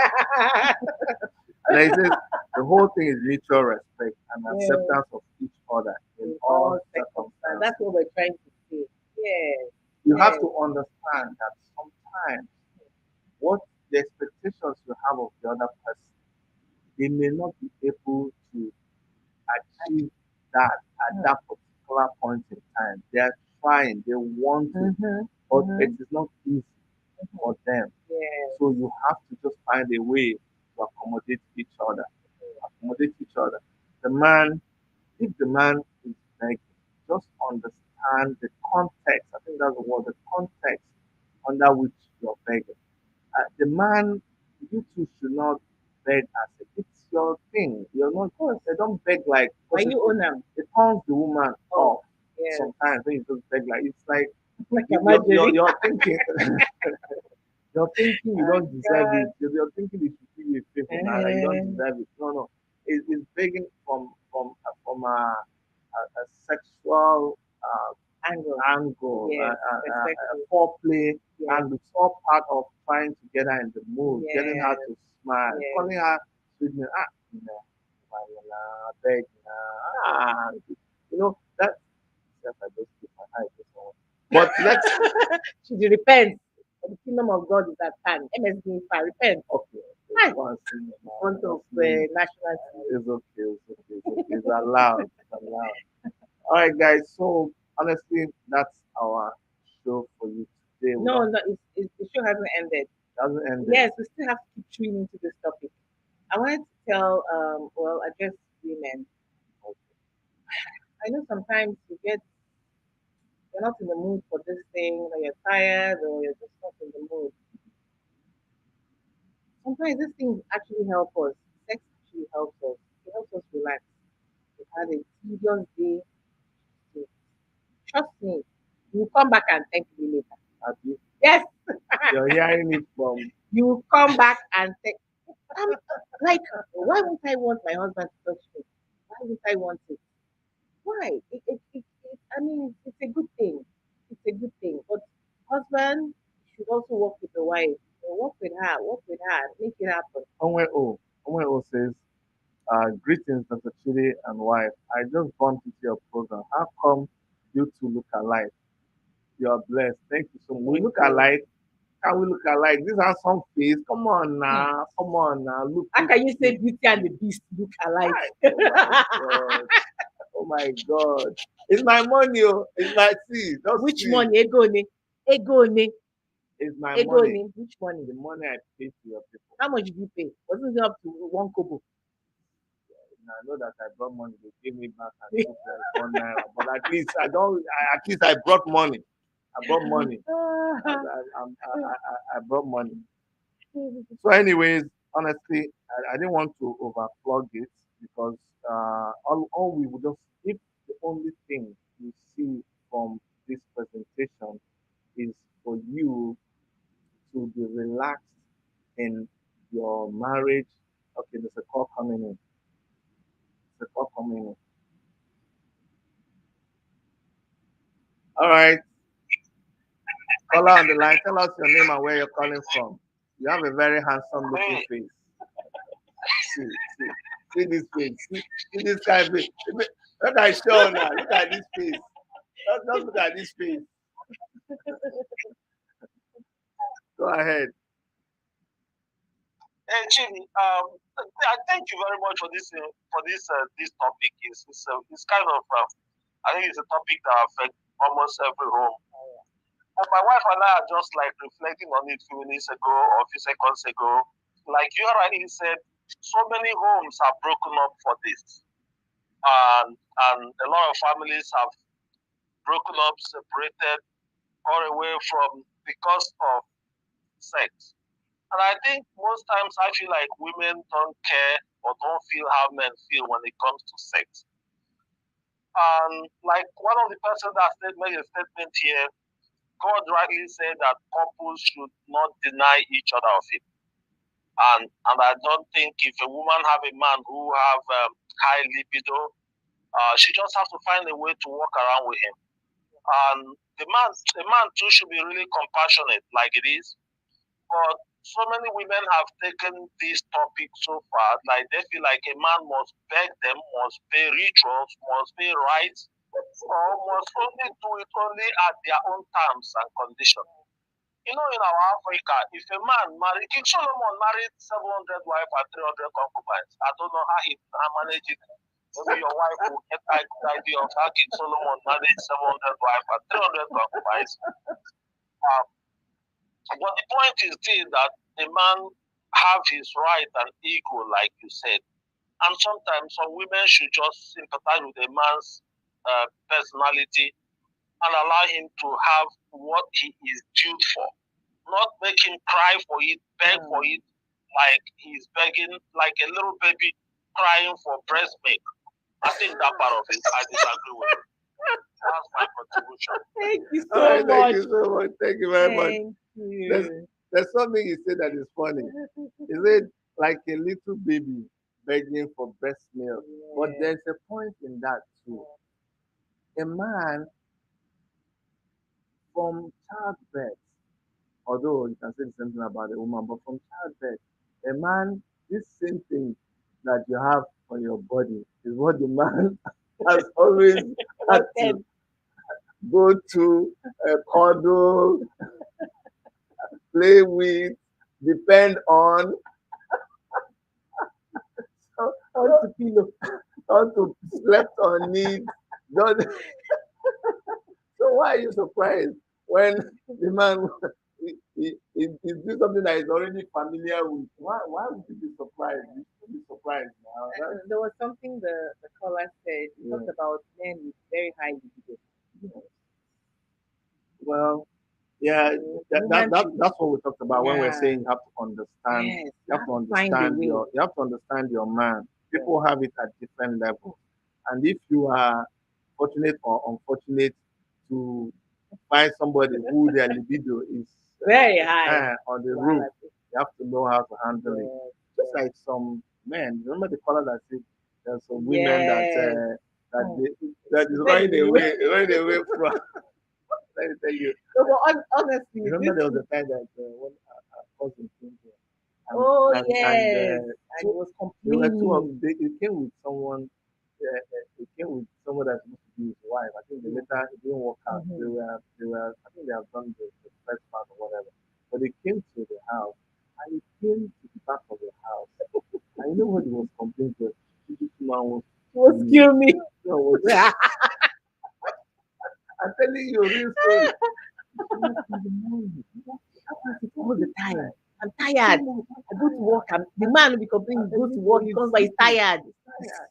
And then he says the whole thing is mutual respect and Yeah, acceptance of each other in in all all circumstances. circumstances. That's what we're trying to say. Yes, You have yes. to understand that sometimes what the expectations you have of the other person, they may not be able to achieve that at that particular point in time. They are trying, they want to, Mm-hmm. but Mm-hmm. it is not easy for them. Yes. So you have to just find a way to accommodate each other. Accommodate each other. The man, if the man is begging, just understand the context. I think that's the word, the context under which you're begging. The man, you two should not beg as it's your thing. You're not, they don't beg like, Are because you on them? it turns the woman Oh, off. yes. Sometimes when you just beg like, it's like, Like you're thinking, you're thinking you Oh don't deserve God. it. You're thinking they should give you a favor now, like you don't deserve it. No, no. It's begging from a sexual Angle. angle, Yes. a Respectful. foreplay, Yes. and it's all part of trying to get her in the mood, getting her Yes. to smile, Yes. calling her sweet name. You know, beg, you know that. I just keep my eye this one. But let's Should you repent? For the kingdom of God is at hand. MSD, if I repent. okay. Hi. Once in In front of national TV. it's okay, it's okay, it's okay. It's allowed. It's allowed. All right, guys. So honestly, that's our show for you today. We No, don't no, the show hasn't ended. doesn't end Yes, we still have to keep chewing into this topic. I wanted to tell, address women. I know sometimes you're not in the mood for this thing, or you're tired, or you're just not in the mood. Sometimes these things actually help us. Sex actually helps us. It helps us relax. We've had a tedious day. So trust me, you come back and thank me later. happy. Yes, You're hearing it from you come back and thank. I'm like, why would I want my husband to touch me? Why would I want it? Why? I mean, it's a good thing. It's a good thing. But husband should also work with the wife. Work with her. Work with her. Make it happen. Onwe O says, greetings, Dr. Chidi and wife. I just bumped into your program. How come you two look alike? You are blessed. Thank you so much. We Thank look you. alike. Can we look alike? These are some face. Come on Hmm. now. Come on now. Look. How can you say Beauty and the Beast look alike? Oh my God. It's my money. Oh. It's my see. Just Which see. money? Egone. Egone. It's my money. Egone. Which money? The money I pay to your people. How much did you pay? Wasn't it up to one kobo? I know that I brought money. They gave me back and 2 plus 1 naira. But at least I don't. At least I brought money. I brought money. I brought money. So, anyways, honestly, I didn't want to overflog it because all we would just, if the only thing you see from this presentation is for you to be relaxed in your marriage. Okay, there's a call coming in. There's a call coming in. All right, caller on the line. Tell us your name and where you're calling from. You have a very handsome looking face. See, see, see this face. See this kind of face. Look at Sean now. Look at this face. Just look at this face. Go ahead. Hey, Chini, thank you very much for this topic. It's kind of I think it's a topic that affects almost every home. But my wife and I are just like reflecting on it a few minutes ago or a few seconds ago. Like you already said, so many homes are broken up for this, and a lot of families have broken up, separated, or away from because of sex. And I think most times I feel like women don't care or don't feel how men feel when it comes to sex. And like one of the persons that made a statement here, God rightly said that couples should not deny each other of it. And I don't think if a woman have a man who have high libido, she just has to find a way to walk around with him. And the man too should be really compassionate, like it is. But so many women have taken this topic so far, like they feel like a man must beg them, must pay rituals, must pay rights, or must only do it only at their own terms and conditions. You know, in our Africa, if a man married, King Solomon married 700 wives and 300 concubines. I don't know how he managed it. Maybe your wife will get a good idea of how King Solomon managed 700 wives and 300 concubines. But the point is still that a man have his right and ego, like you said. And sometimes some women should just sympathize with a man's personality and allow him to have what he is due for. Not make him cry for it, beg for it, like he's begging, like a little baby crying for breast milk. I think that part of it, I disagree with. That's my contribution. Thank you so All right, much. thank you so much. Thank you very much. Thank There's, you. there's something he said that is funny. Is it like a little baby begging for breast milk? But there's a point in that too. A man from childbirth, although you can say the same thing about a woman, but from childbirth, a man, this same thing that you have on your body is what the man has always had to go to, cuddle, play with, depend on, how to pillow, how to slept on it. Don't, so why are you surprised when the man he do something that is already familiar with? Why would you be surprised? You should be surprised now. There was something the caller said. He talked about men with very high libido. Well, yeah, that's what we talked about when we're saying you have to understand. Yes, You have to understand your man. People have it at different levels, and if you are fortunate or unfortunate to find somebody who their libido is very high on the roof, you have to know how to handle it. Just like some men, remember the caller that said there's some women that is running away from. Let me tell you. No, but honestly, remember there was a time that when our cousin came here. And he was complaining. They came with someone. They came with someone that's supposed to be his wife. I think later it didn't work out. They were. I think they have done the first part or whatever. But they came to the house, and he came to the back of the house. And you know what he was complaining to? This man was kill me. I'm telling you a real story. All the time. I'm tired. I go to work. The man will be complaining. He goes to work. He comes, but he's tired.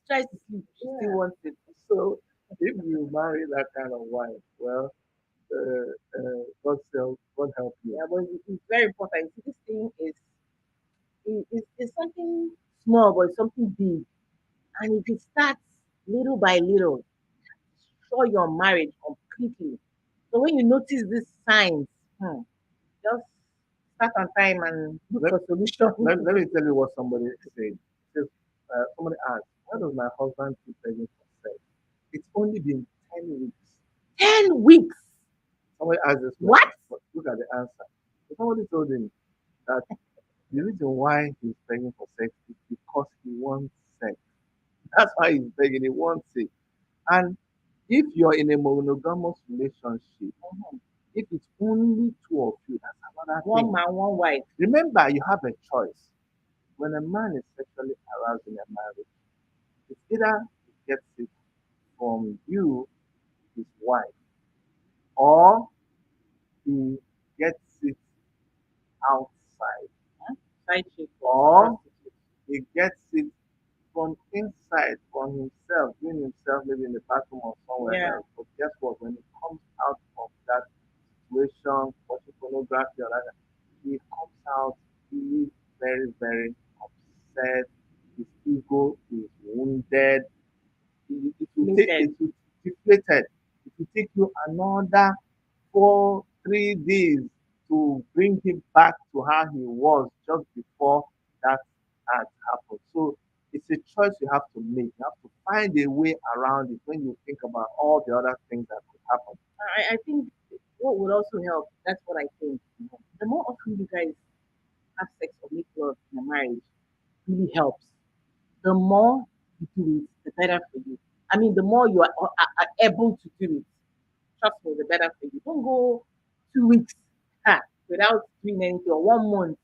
Try to sleep, she still Yeah. wants it. So if you marry that kind of wife, well, God help you. Yeah, but it's very important. See, this thing is something small, but it's something big. And if it starts little by little, destroy your marriage completely. So when you notice these signs, just start on time and look Let, for solution. let me tell you what somebody said. Says, somebody asked, why does my husband keep begging for sex? It's only been 10 weeks. 10 weeks. Somebody asked this What? question, but look at the answer. So somebody told him that the reason why he's begging for sex is because he wants sex. That's why he's begging. He wants it. And if you're in a monogamous relationship, Mhm. if it's only two of you, that's another One thing. man, one wife. Remember, you have a choice. When a man is sexually aroused in a marriage, it's either he gets it from you, his wife, or he gets it outside, Huh? Side chick or or prostitute. he gets it from inside, from himself, doing himself maybe in the bathroom or somewhere Yeah. else. But guess what? When he comes out of that situation, watching pornography or that, he comes out really very, very upset. His ego is wounded. Plated. It will deflated. It will take you another 3 days to bring him back to how he was just before that act happened. So it's a choice you have to make. You have to find a way around it when you think about all the other things that could happen. I think what would also help, that's what I think. The more often you guys have sex or make love in a marriage really helps. The more you do it, the better for you. I mean, the more you are able to do it, trust me, the better for you. Don't go 2 weeks without doing anything or 1 month.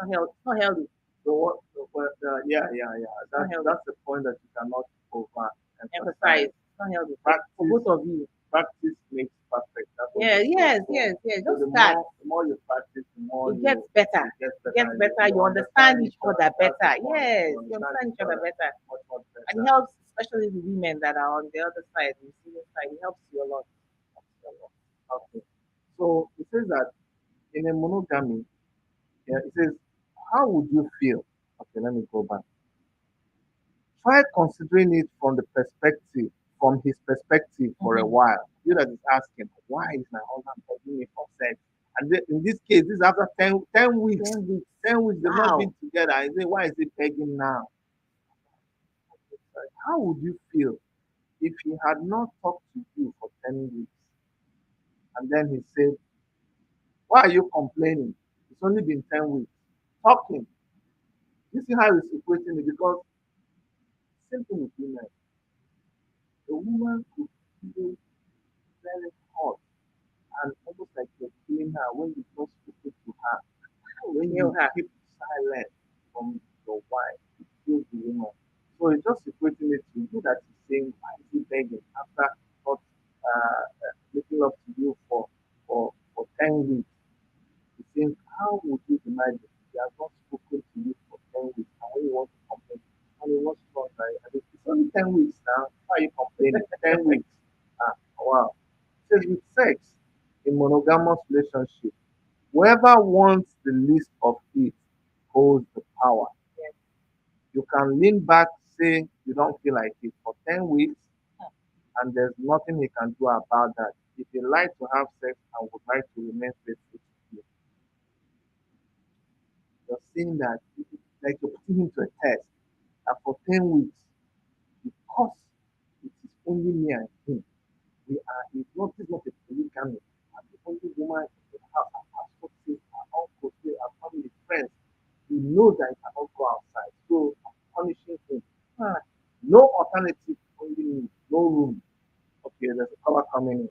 It's not healthy. So what? So, but, yeah, yeah, yeah. It's not healthy. That's the point that you cannot Emphasize. overemphasize. It's not healthy for Practice both of you. practice makes perfect. That's what Yeah, they say. yes, So yes, yes. so Just start. the more you practice, the more It gets better. it gets It better. gets And better. you You understand understand each each other. other That's the better. point. Yes, You you understand understand each each other other better. much much And it better. helps, especially the women that are on the other side, the receiving side. It helps you a lot. Helps you a lot. Okay. So it says that in a monogamy, yeah, it says, how would you feel? Okay, let me go back. Try considering it from his perspective for a Mm-hmm. while. You that is asking, why is my husband begging me for sex? And in this case, this is after 10 weeks. 10 weeks. 10 weeks, they've not Wow. been together. I say, why is he begging now? How would you feel if he had not talked to you for 10 weeks and then he said, why are you complaining? It's only been 10 weeks. Talking. You see how he's equating it? Because simple with women, a woman could feel very hot and almost like you're killing her when you don't speak to her. When Feel you her. keep silent from your wife, it kills the woman. So it's just equating it to you that he's saying, why is he begging after not making love to you for 10 weeks? He's saying, how would you deny this? He has not spoken to you for 10 weeks. And when you want to complain, and he wants to it's only 10 weeks now. Why are you complaining? 10 weeks. Ah, wow. It says with sex in monogamous relationship, whoever wants the least of it holds the power. Yes. You can lean back, say you don't feel like it for 10 weeks, and there's nothing he can do about that. If you like to have sex and would like to remain faithful to you, you're saying that, like you're putting him to a test, that for 10 weeks, because it is only me and him, this is not a polygamy. I'm the only woman in the house. Our pastor says, our uncle says, our family, friends. He knows that he cannot go outside. So I'm punishing him. Ah, no alternative, only me, no room. Okay, there's a color coming in.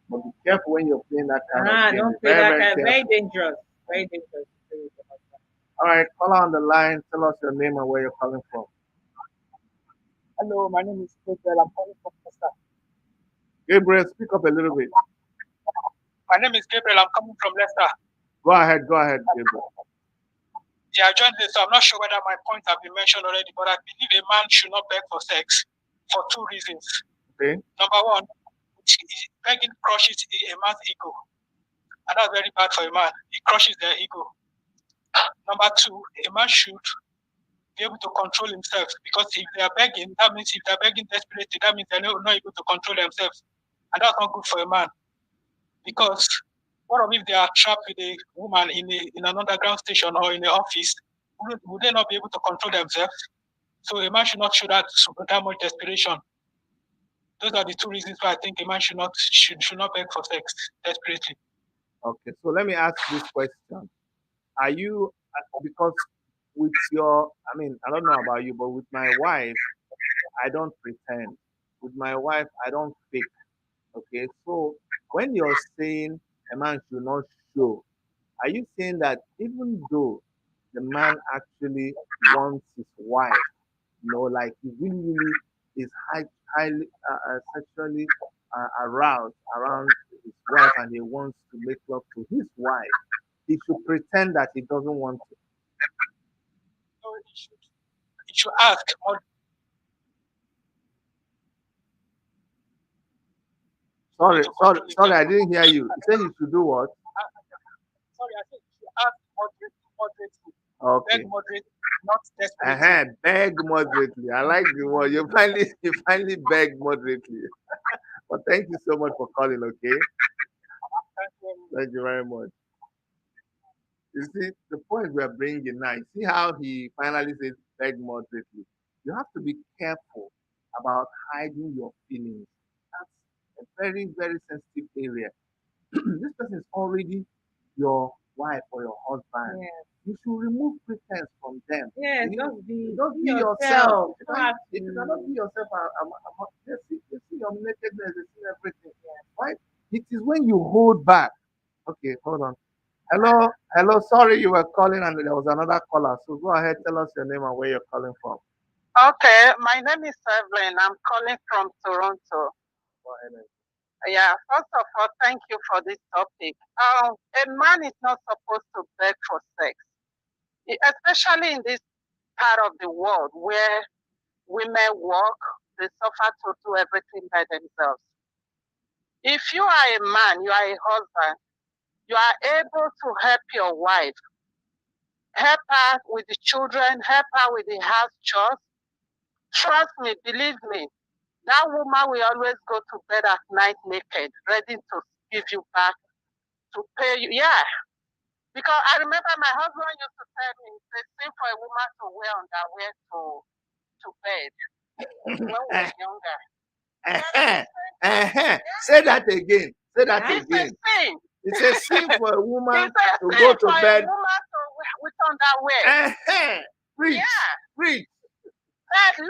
But be careful when you're playing that kind of game. Be Don't play very, that very kind. Very careful. dangerous. Very dangerous. To play with your husband. All right, caller on the line. Tell us your name and where you're calling from. Hello, my name is Gabriel. I'm calling from Leicester. Gabriel, speak up a little bit. My name is Gabriel. I'm coming from Leicester. Go ahead, Gabriel. Yeah, I joined this, so I'm not sure whether my points have been mentioned already, but I believe a man should not beg for sex for two reasons. Okay. Number one, begging crushes a man's ego, and that's very bad for a man. It crushes their ego. Number two, a man should be able to control himself, because if they are begging, that means if they're begging desperately, that means they're not able to control themselves, and that's not good for a man. Because what if they are trapped with a woman in an underground station or in the office? Would they not be able to control themselves? So a man should not show that much desperation. Those are the two reasons why I think a man should not beg for sex desperately. Okay, so let me ask this question: Are you, because with your, I mean, I don't know about you, but with my wife, I don't pretend. With my wife, I don't fake. Okay, so when you're saying a man should not show, are you saying that even though the man actually wants his wife, like he really, really is highly sexually aroused around his wife and he wants to make love to his wife, he should pretend that he doesn't want to? So he should ask more. Sorry, I didn't hear you. You said he should do what? Sorry, I said he should ask moderately. Okay. Beg moderately, not desperately. Beg moderately. I like the word. You finally beg moderately. But thank you so much for calling, okay? Thank you very much. You see, the point we're bringing now, you see how he finally says beg moderately. You have to be careful about hiding your feelings. That's a very, very sensitive area. This person is already your wife or your husband. Yes. You should remove pretense from them. Yes, Just be yourself. yourself. If you cannot be yourself, they see your nakedness, they see everything. Right? It is when you hold back. Okay, hold on. Hello. Sorry, you were calling and there was another caller. So go ahead, tell us your name and where you're calling from. Okay, my name is Evelyn. I'm calling from Toronto. Go ahead. Yeah, first of all, thank you for this topic. A man is not supposed to beg for sex, especially in this part of the world where women work, they suffer to do everything by themselves. If you are a man, you are a husband, you are able to help your wife, help her with the children, help her with the house chores. Trust me, believe me, that woman will always go to bed at night naked, ready to give you back, to pay you. Yeah. Because I remember my husband used to tell me it's a sin for a woman to wear underwear to bed when we were younger. Say that again. Say that It's again. a sin. It's a sin for a woman It's a to sin go to for bed. a woman to with underwear. Preach. Yeah. Preach. But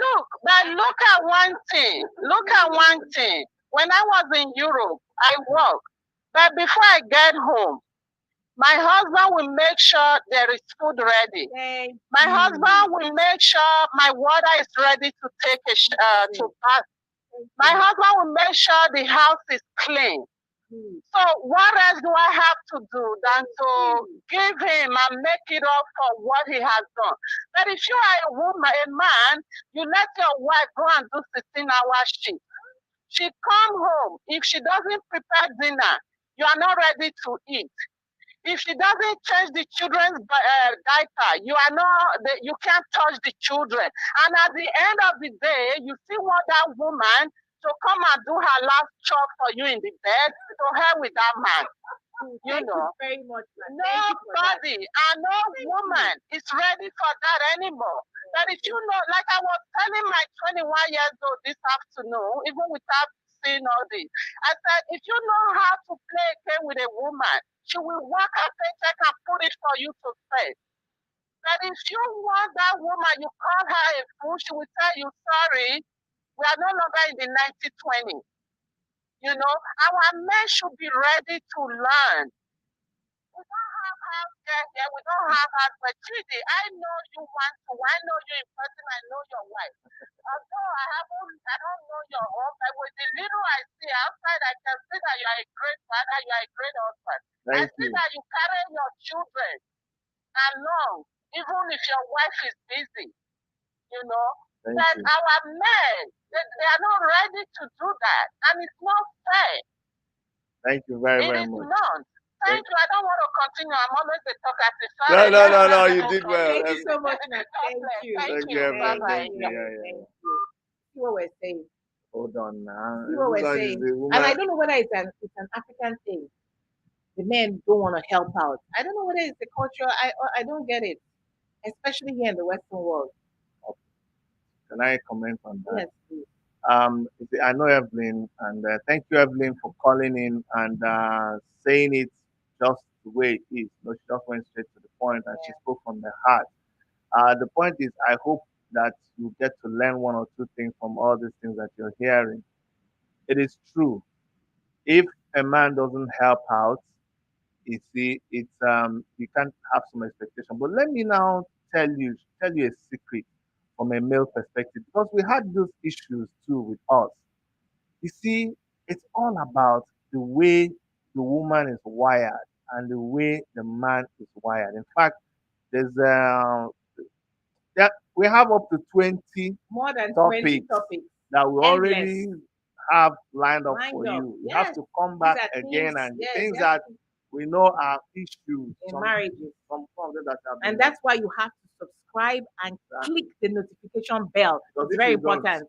look at one thing. Look at one thing. When I was in Europe, I worked. But before I get home, my husband will make sure there is food ready. My husband will make sure my water is ready to take to bath. My husband will make sure the house is clean. So what else do I have to do than to give him and make it up for what he has done? But if you are a woman, a man, you let your wife go and do 16-hour shift. She come home. If she doesn't prepare dinner, you are not ready to eat. If she doesn't change the children's diaper, you can't touch the children. And at the end of the day, you still want that woman to come and do her last job for you in the bed. To her with that man. Thank you very much. Nobody and no woman is ready for that anymore. But if you know, like I was telling my 21 years old this afternoon, even without seeing all this, I said, if you know how to play a game with a woman, she will work her paycheck and put it for you to spend. But if you want that woman, you call her a fool, she will tell you, sorry, we are no longer in the 1920s. You know, our men should be ready to learn. We don't have healthcare here. We don't have healthcare. Chidi, I know you want to. I know you in person. I know your wife. Although I don't know your own, but with the little I see outside, I can see that you are a great father. You are a great husband. I see that you carry your children along. even if your wife is busy, you know, Thank that you. our men, they are not ready to do that. And it's not fair. Thank you very, It very is much. not. Thank Thank you. I don't want to continue. I'm always a talkative. No, Sorry. no, no, Let's no. have You more did well. Thank you conversation. so much, Nat. God Thank bless. you. Thank Thank you. you, Bye Evelyn. bye. Thank Thank you. you. Yeah, yeah. Thank you. See what we're saying. Hold on now. See This what we're one is saying. the And I woman. don't know whether it's an African thing. The men don't want to help out. I don't know whether it's the culture. I don't get it, especially here in the Western world. Can I comment on that? Yes, please. I know Evelyn, and thank you, Evelyn, for calling in and saying it just the way it is. No, she just went straight to the point, and she Yeah. spoke from the heart. The point is, I hope that you get to learn one or two things from all these things that you're hearing. It is true. If a man doesn't help out, you see, it's you can't have some expectation. But let me now tell you a secret from a male perspective, because we had those issues too with us. You see, it's all about the way the woman is wired and the way the man is wired. In fact, there's that we have up to 20 More than 20 topics topics. that we Endless. already have lined up Lined for up. you. You have Yes. to come These back are again, things, and the yes, things you have that to we know are issues, in marriages. some of them that have And been that's why you have to subscribe and click the notification bell. because It's if very you don't, important.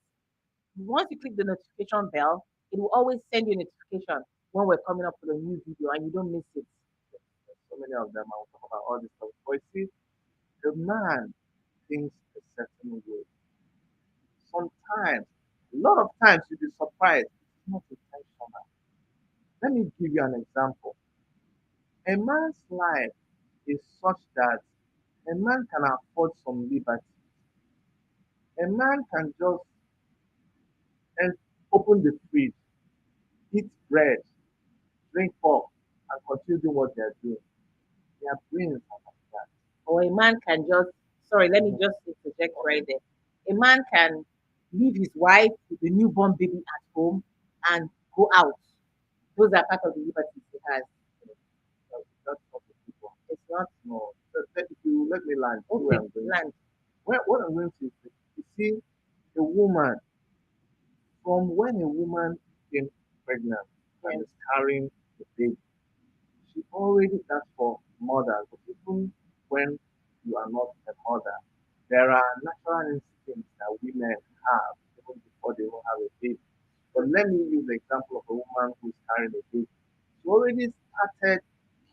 Once you click the notification bell, it will always send you a notification when we're coming up with a new video and you don't miss it. there's so many of them. I will talk about all this stuff. But you see, the man thinks a certain way. Sometimes, a lot of times, you'll be surprised. It's not intentional. Let me give you an example. A man's life is such that a man can afford some liberty. A man can just and open the fridge, eat bread, drink pop, and continue doing what they're doing. Their brains are like that. Or a man can just, sorry, let me Mhm. just interject right there. A man can leave his wife with a newborn baby at home and go out. Those are part of the liberties he has. That's not the people. It's not No. If you let me land, see where okay. I'm going to. Land. What I'm going to say, you see, a woman, from when a woman became pregnant and Yes. is carrying the baby, she already that's for mothers. But even when you are not a mother, there are natural instincts that women have even before they will have a baby. But let me use the example of a woman who is carrying a baby. She already started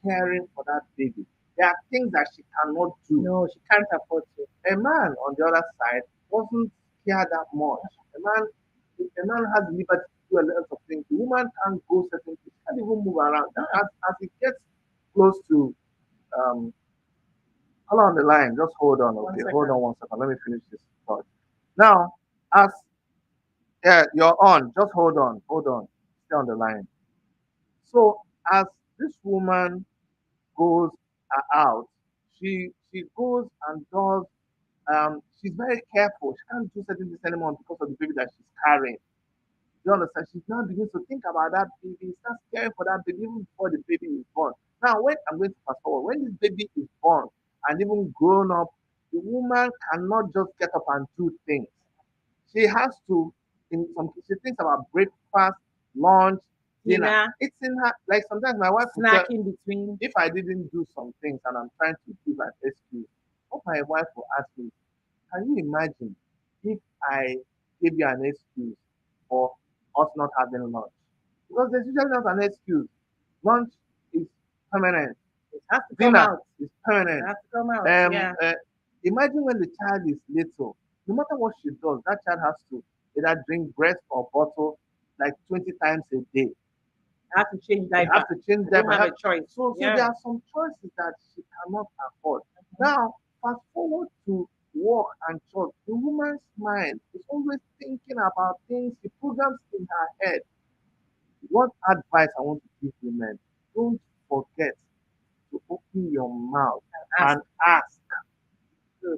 caring for that baby. There are things that she cannot do. No, she can't afford to. A man, on the other side, doesn't care that much. A man has the liberty to do a lot of things. The woman can't go certain places, can't even move around. As it gets close to um, hold on the line, just hold on, One okay? Hold second. on 1 second. Let me finish this thought. Now, as yeah, you're on, just hold on, stay on the line. So as this woman goes out, she goes and does she's very careful. She can't do certain things anymore because of the baby that she's carrying. You understand? She now begins to think about that baby, starts caring for that baby even before the baby is born. Now, when I'm going to fast forward, when this baby is born and even grown up, the woman cannot just get up and do things. She has to, in some she thinks about breakfast, lunch, dinner. Dinner, It's in her, like sometimes my wife will tell, snack in between. if I didn't do some things and I'm trying to give an excuse, what my wife will ask me, can you imagine if I give you an excuse for us not having lunch? Because there's usually not an excuse. Lunch is permanent. It has to come Dinner out. is It permanent. has to come out. Um, Yeah. uh, Imagine when the child is little. No matter what she does, that child has to either drink breast or bottle like 20 times a day. I have to change They diaper. have to change I them. don't have a choice. So there Yeah. are some choices that she cannot afford. Now, fast forward to work and church. The woman's mind is always thinking about things, the programs in her head. What advice I want to give women? Don't forget to open your mouth Ask. and ask.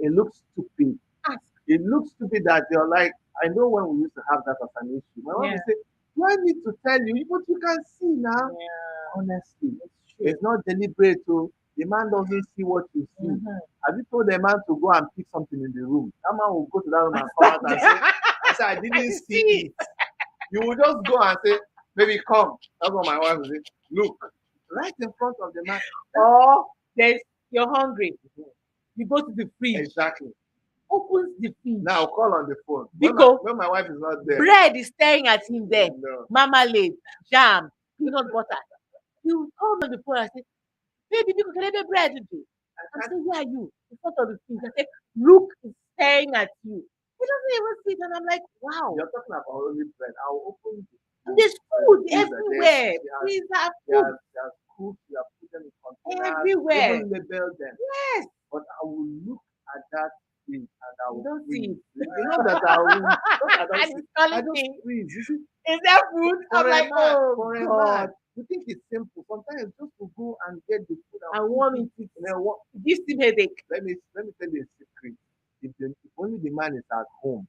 It looks stupid. Ask. It looks stupid that you're like, I know when we used to have that as an issue. My mom Yeah. would say, do I need to tell you? But you can see now. Yeah. Honestly, It's true. it's not deliberate. So The man doesn't see what you see. Mhm. Have you told the man to go and pick something in the room? That man will go to that room and come out and say, I didn't see it. You will just go and say, baby, come. That's what my wife will say. Look, right in front of the man. Or you're hungry. You go to the fridge. Exactly. Opens the fridge. Now call on the phone. Because when my wife is not there. bread is staring at him there. No. Marmalade, jam, peanut butter. You call on the phone and say, baby, because can I have bread today? I'm saying, where are you? In front of the fridge. I say, look, it's staring at you. He doesn't even see it. And I'm like, wow. You're talking about only bread. I'll open the There's food everywhere. Please have food. There's cooked, you have put them in containers, Everywhere. even label them. Yes. But I will look at that thing and I will don't freeze. see it. You know that I will I And don't it's see. I calling just me. freeze. You see, Is that food? I'm for a like, man, oh for a God. man, you think it's simple. Sometimes just to go and get the food And warm it. and then what? It gives him headache. Let me tell you a secret. If only the man is at home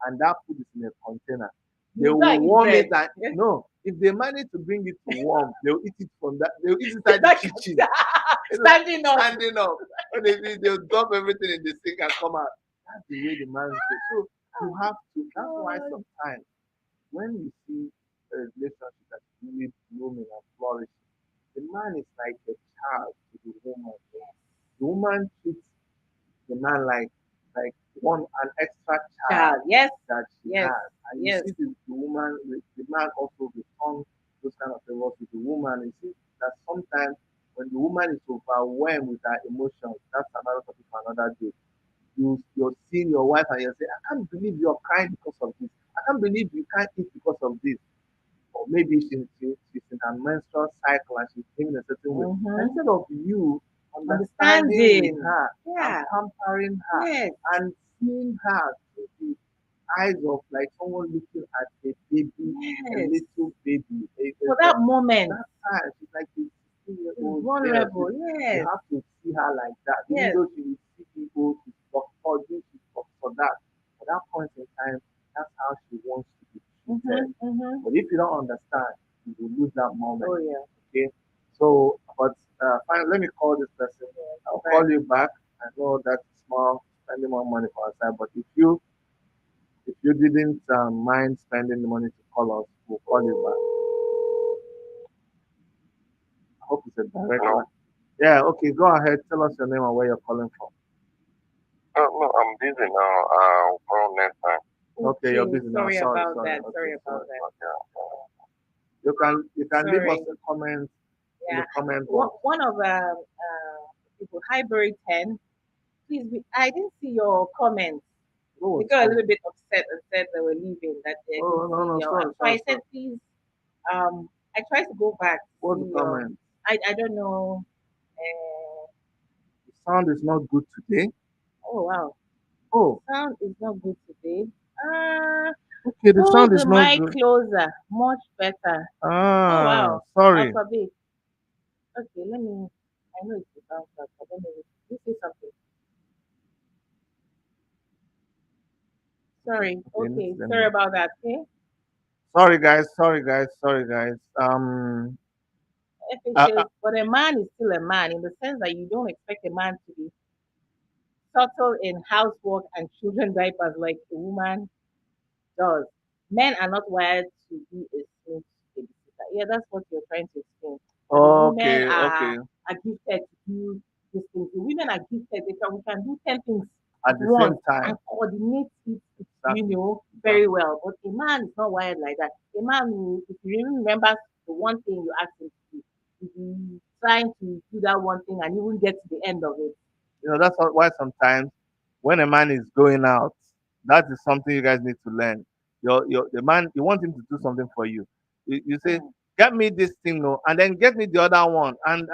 and that food is in a container, they You will gotta eat warm bread. it and Yes. no. If they manage to bring it to warm, they'll eat it from that. They'll eat it inside the kitchen. Standing up. Standing up. When they'll dump everything in the sink and come out. That's the way the man is. So you have to. That's why sometimes when you see a relationship that's really blooming and flourishing, the man is like a child to the woman. The woman treats the man like an extra child Yes. that she Yes. has. And you Yes. see the woman, the man also returns those kind of favors to the woman. You see that sometimes when the woman is overwhelmed with her emotions, that's another topic for another day. You're seeing your wife and you say, I can't believe you're crying because of this. I can't believe you can't eat because of this. Or maybe she's in her menstrual cycle and she's feeling a certain way. Mhm. Instead of you Understanding. with her Yeah. and pampering her Yes. and seeing her through the eyes of like someone looking at a baby, a Yes. little baby. For that moment. That time, she's like a 16-year-old Vulnerable. girl. You Yes. have to see her like that. Even Yes. though she will see people, she's for this, she's for that. At that point in time, that's how she wants to be treated. But if you don't understand, you will lose that moment. Oh yeah. Okay. So, but fine. Let me call this person. I'll call you back. I know that's small, spending more money for outside, but if you didn't mind spending the money to call us, we'll call you back. I hope it's a direct No, line. Yeah. Okay. Go ahead. Tell us your name and where you're calling from. no, I'm busy now. Call next time. Okay, you're busy now. Sorry Sorry, about sorry. that. Okay, Sorry about that. Okay. You can leave us Sorry. a comment in Yeah. the comment box. One of people, Highbury 10. Please, I didn't see your comments. Oh, They got a little bit upset and said they were leaving. That they Oh, didn't no, no, see your. sorry, So I sorry, said, sorry. please. I tried to go back to What's the see your. comment? I don't know. Uh, The sound is not good today. oh wow, Oh, sound is not good today. Uh okay, the Pull sound is the not mic good. closer. Much better. Oh Ah, wow. sorry. Alphabet. Okay, let me. I know it's the bounce back, but let me say something. Sorry. Okay, Let sorry me. about that. Okay. Sorry, guys. Sorry, guys. Sorry, guys. If it Uh, uh, says, but a man is still a man in the sense that you don't expect a man to be subtle in housework and children diapers like a woman does. Men are not wired to be a smooth babysitter. Yeah, that's what you're trying to explain. That the women okay, okay. are gifted to do these things. The women are gifted. We can do 10 things At at the same once time, and coordinate it, exactly. very well. But a man is not wired like that. A man, if you really remember the one thing you asked him to do, if he's trying to do that one thing and even get to the end of it. That's why sometimes when a man is going out, that is something you guys need to learn. The man, you want him to do something for you. You say, Mm, get me this thing, no, and then get me the other one, and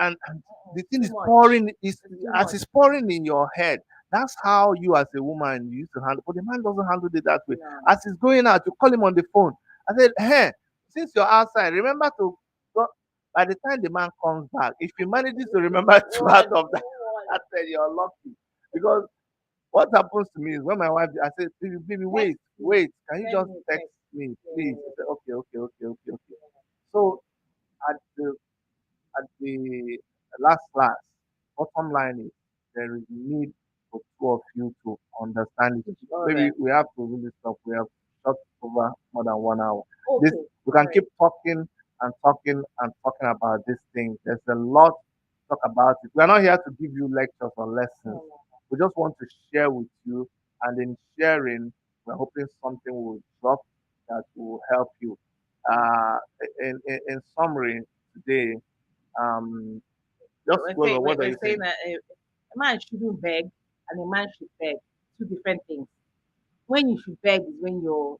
the thing too is much. pouring. Is It's too as much. it's pouring in your head. That's how you, as a woman, you used to handle. But the man doesn't handle it that way. No. As he's going out, you call him on the phone. I said, hey, since you're outside, remember to go. By the time the man comes back, if he manages to remember to out of that, I said you're lucky. Because what happens to me is when my wife, I said, baby, wait, wait, can you Send just me a text text. me, please? Yeah. She said, okay, okay, okay, okay, okay. So at the at the last class, bottom line is there is need for two of you to understand it. Each other. Maybe we have to really stop. We have shot over more than 1 hour. This Okay. we can Alright. keep talking and talking and talking about these things. There's a lot to talk about it. We are not here to give you lectures or lessons. No, We just want to share with you, and in sharing, we're hoping something will drop that will help you. Uh, in summary, today, um, just we're well, saying what are we're you saying saying? that a man shouldn't beg and a man should beg. Two different things. When you should beg is when you're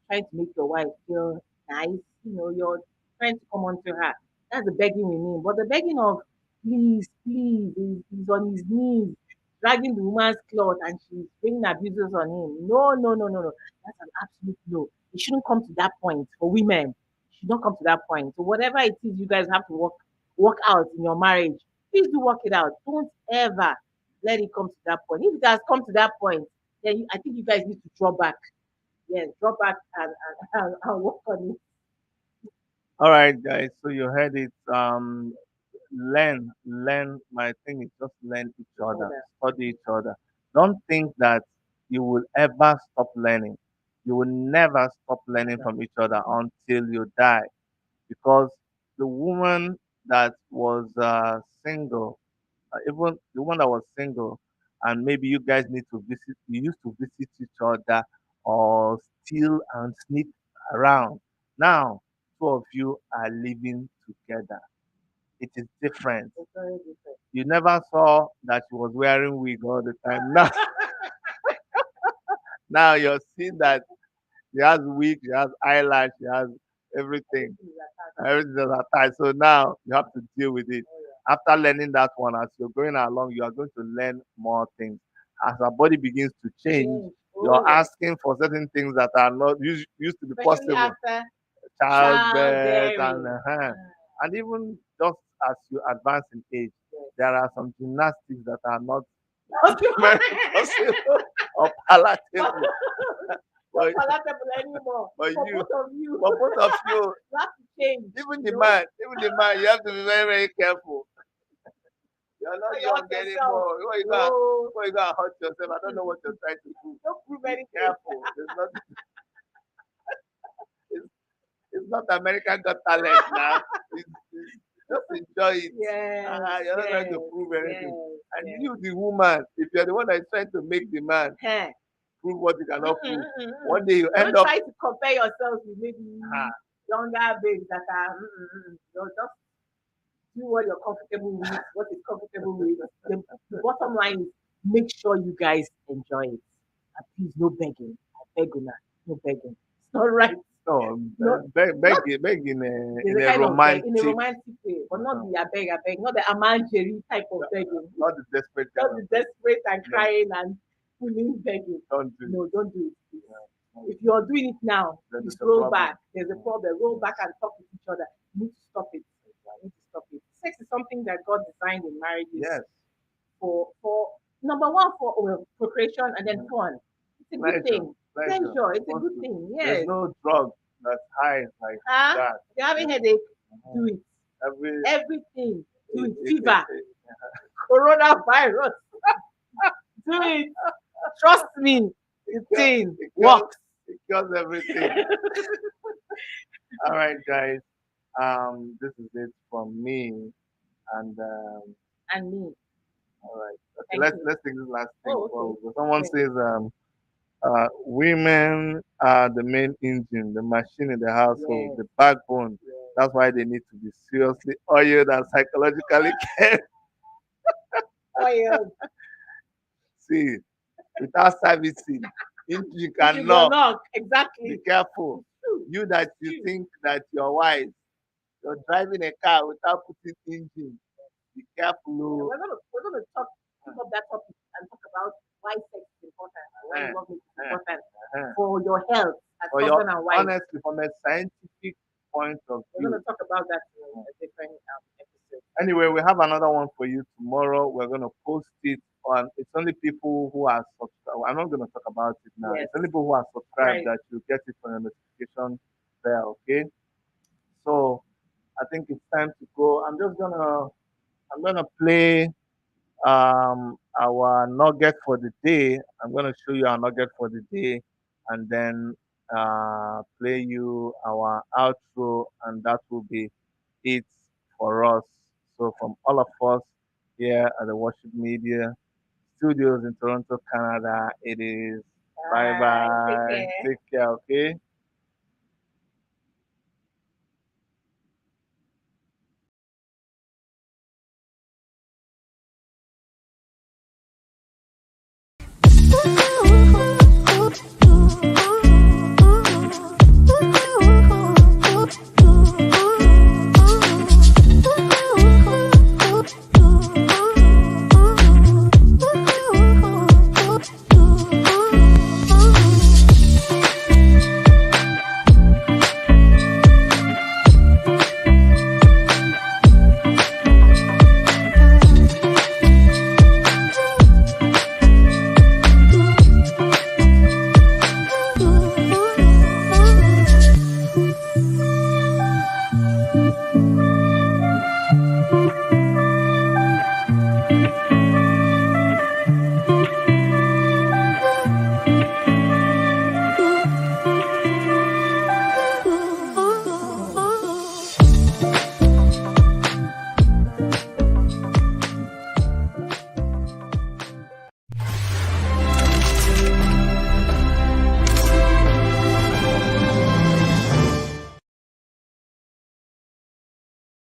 trying to make your wife feel nice. You're trying to come on to her. That's the begging we mean. But the begging of please, please, he's on his knees, dragging the woman's cloth and she's bringing abuses on him. No, no, no, no, no. That's an absolute no. It shouldn't come to that point for women. It should not come to that point. So whatever it is you guys have to work out in your marriage, please do work it out. Don't ever let it come to that point. If it has come to that point, then I think you guys need to draw back. Yes, draw back and work on it. All right, guys. So you heard it. Learn. My thing is just learn each other, Other. study each other. Don't think that you will ever stop learning. You will never stop learning Never. from each other until you die. Because the woman that was single, even the one that was single, and maybe you guys need to visit, you used to visit each other or steal and sneak around. Now, two of you are living together. It is different. It's very different. You never saw that she was wearing wig all the time. Now, now you're seeing that she has wig, she has eyelash, she has everything. Everything is attached. Everything is attached. So now you have to deal with it. Oh, yeah. After learning that one, as you're going along, you are going to learn more things. As our body begins to change, Change. Oh, you're yeah. asking for certain things that are not used to be Especially possible. after Childbirth and childbearing. and even just as you advance in age, Yes. there are some gymnastics that are not Not very possible or palatable. But, palatable anymore. but For you, both of you. for both of you, You have to change. even the man, you have to be very, very careful. You're not So you young hurt yourself. anymore. No. Before you go and hurt yourself, I don't know what you're trying to do. Don't prove Be anything. careful. It's, it's not American Got Talent now. Just enjoy it. Yes. You're not trying to Yes. prove Yes. anything. And Yes. you, the woman, if you're the one that's trying to make the man Huh. prove what you cannot prove, Mm-mm. one day you Don't end up. try to compare yourself with maybe Ah, younger babes that are. You're just do what you're comfortable with, what is comfortable with. The bottom line is make sure you guys enjoy it. And please, no begging. I beg you now. No begging. It's not right. no, Not not beg there's in a a kind of beg in a romantic, romantic way, but not uh, the I beg, not the Amanjeri type of begging. not the desperate Not kind the of beg. desperate and No, crying and pulling begging. don't do it. No, don't do it. Please. Yeah. If you're doing it now, Then please there's a roll problem. back. There's a problem. Roll back and talk with each other. You need to stop it. You need to stop it. Sex is something that God designed in marriages Yes, for number one for procreation and then fun. It's a good pleasure, thing. pleasure. Pleasure. It's a Supposed good to. thing. There's Yes. no drug that's high like Huh? that. If you're having Yeah. headache, Uh-huh. do it. Every Everything. Do it. it, Fever. it, Coronavirus. Do it. Trust me. The cures, thing it cures, works. it cures everything. All right, guys. This is it from me, and And me. all right. Okay, Thank you. let's take this last thing Oh, before okay. we go. Someone Great. says women are the main engine, the machine in the household, Yes. the backbone. Yes. That's why they need to be seriously oiled and psychologically cared. Oil. See, without servicing, engine If you can go knock. knock, Be exactly. careful. True. You that you True. think that you're wise, you're driving a car without putting engine. Be careful. Yeah, Oh. we're gonna pick up that topic and talk about why sex is important and why Uh, love is uh, important uh. for your health as For your husband and wife. honestly, from a scientific point of We're view. gonna talk about that in a different episode. Anyway, we have another one for you tomorrow. We're going to post it on. It's only people who are subscribed. I'm not going to talk about it now. Yes. It's only people who are subscribed Right. that you get it on your notification bell. Okay. So I think it's time to go. I'm gonna play our nugget for the day. I'm going to show you our nugget for the day and then play you our outro, and that will be it for us. So, from all of us here at the Worship Media Studios in Toronto, Canada, it is bye Bye. Take bye. care. Take care, okay?